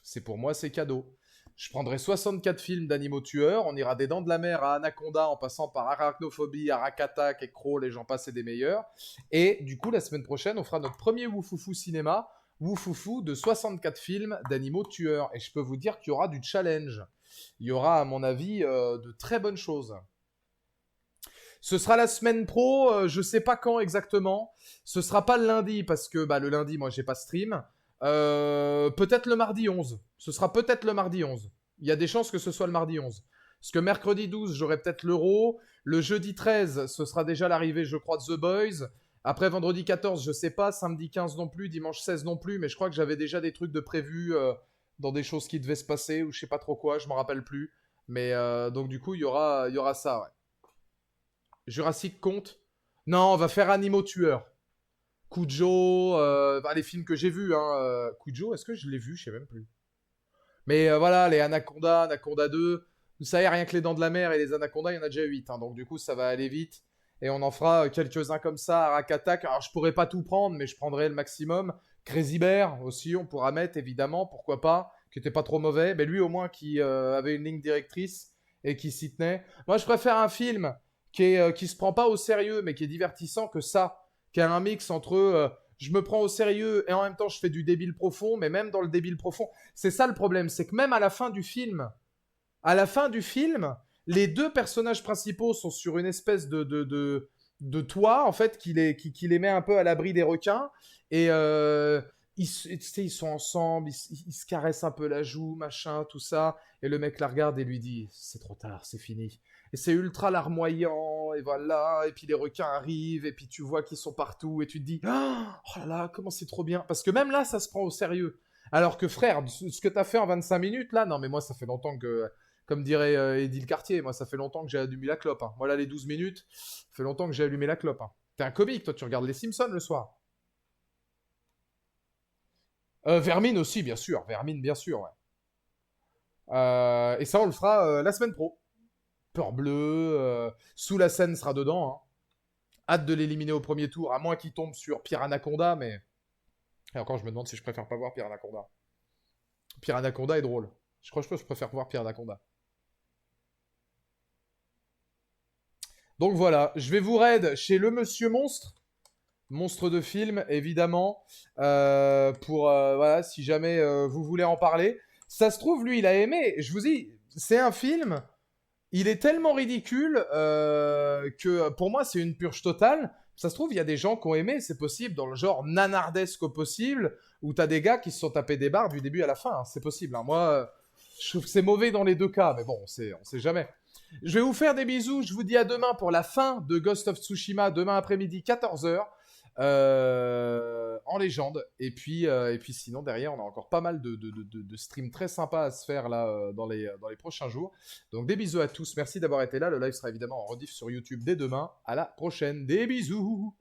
C'est pour moi, c'est cadeau. Je prendrai 64 films d'animaux tueurs, on ira des Dents de la Mer à Anaconda en passant par Arachnophobie, Arakatak et Crawl et j'en passe et des meilleurs. Et du coup, la semaine prochaine, on fera notre premier Woufoufou cinéma, Woufoufou de 64 films d'animaux tueurs. Et je peux vous dire qu'il y aura du challenge. Il y aura, à mon avis, de très bonnes choses. Ce sera la semaine pro, je sais pas quand exactement. Ce sera pas le lundi parce que le lundi, moi, j'ai pas stream. Peut-être le mardi 11. Ce sera peut-être le mardi 11. Il y a des chances que ce soit le mardi 11. Parce que mercredi 12, j'aurai peut-être l'Euro. Le jeudi 13, ce sera déjà l'arrivée, je crois, de The Boys. Après, vendredi 14, je sais pas. Samedi 15 non plus. Dimanche 16 non plus. Mais je crois que j'avais déjà des trucs de prévus dans des choses qui devaient se passer ou je sais pas trop quoi. Je m'en rappelle plus. Mais donc, du coup, il y aura ça, ouais. Jurassic compte. Non, on va faire Animaux tueurs. Cujo, les films que j'ai vus, hein. Cujo, est-ce que je l'ai vu? Je sais même plus. Mais voilà, les Anaconda, Anaconda 2, vous savez, rien que les Dents de la Mer et les Anaconda, il y en a déjà 8. Hein, donc du coup, ça va aller vite. Et on en fera quelques-uns comme ça, Arakatak. Alors, je pourrais pas tout prendre, mais je prendrai le maximum. Crazy Bear aussi, on pourra mettre, évidemment, pourquoi pas, qui était pas trop mauvais. Mais lui, au moins, qui avait une ligne directrice et qui s'y tenait. Moi, je préfère un film qui se prend pas au sérieux, mais qui est divertissant que ça. Qui a un mix entre je me prends au sérieux et en même temps je fais du débile profond, mais même dans le débile profond, c'est ça le problème, c'est que même à la fin du film, les deux personnages principaux sont sur une espèce de toit, en fait, qui les met un peu à l'abri des requins, et ils sont ensemble, ils se caressent un peu la joue, machin, tout ça, et le mec la regarde et lui dit « c'est trop tard, c'est fini ». Et c'est ultra larmoyant, et voilà, et puis les requins arrivent, et puis tu vois qu'ils sont partout, et tu te dis « oh là là, comment c'est trop bien ». Parce que même là, ça se prend au sérieux. Alors que frère, ce que t'as fait en 25 minutes, là, non mais moi ça fait longtemps que, comme dirait Eddie Le Cartier, moi ça fait longtemps que j'ai allumé la clope. Hein. Moi là, les 12 minutes, ça fait longtemps que j'ai allumé la clope. Hein. T'es un comique, toi, tu regardes les Simpsons le soir. Vermine aussi, bien sûr, Vermine, bien sûr, ouais. Et ça, on le fera la semaine pro. Peur bleue, sous la scène sera dedans. Hein. Hâte de l'éliminer au premier tour, à moins qu'il tombe sur Pierre Anaconda, mais... Et encore, je me demande si je préfère pas voir Pierre Anaconda. Pierre Anaconda est drôle. Je crois que je préfère voir Pierre Anaconda. Donc voilà, je vais vous raid chez le Monsieur Monstre. Monstre de film, évidemment. Pour, voilà, si jamais vous voulez en parler. Ça se trouve, lui, il a aimé. Je vous dis, c'est un film... Il est tellement ridicule que pour moi c'est une purge totale. Ça se trouve, il y a des gens qui ont aimé, c'est possible, dans le genre nanardesque au possible, où t'as des gars qui se sont tapés des barres du début à la fin. Hein. C'est possible. Hein. Moi, je trouve que c'est mauvais dans les deux cas, mais bon, on sait jamais. Je vais vous faire des bisous. Je vous dis à demain pour la fin de Ghost of Tsushima, demain après-midi, 14h. En légende. Et puis sinon, derrière, on a encore pas mal de streams très sympas à se faire là dans les prochains jours. Donc des bisous à tous. Merci d'avoir été là. Le live sera évidemment en rediff sur YouTube dès demain. À la prochaine. Des bisous.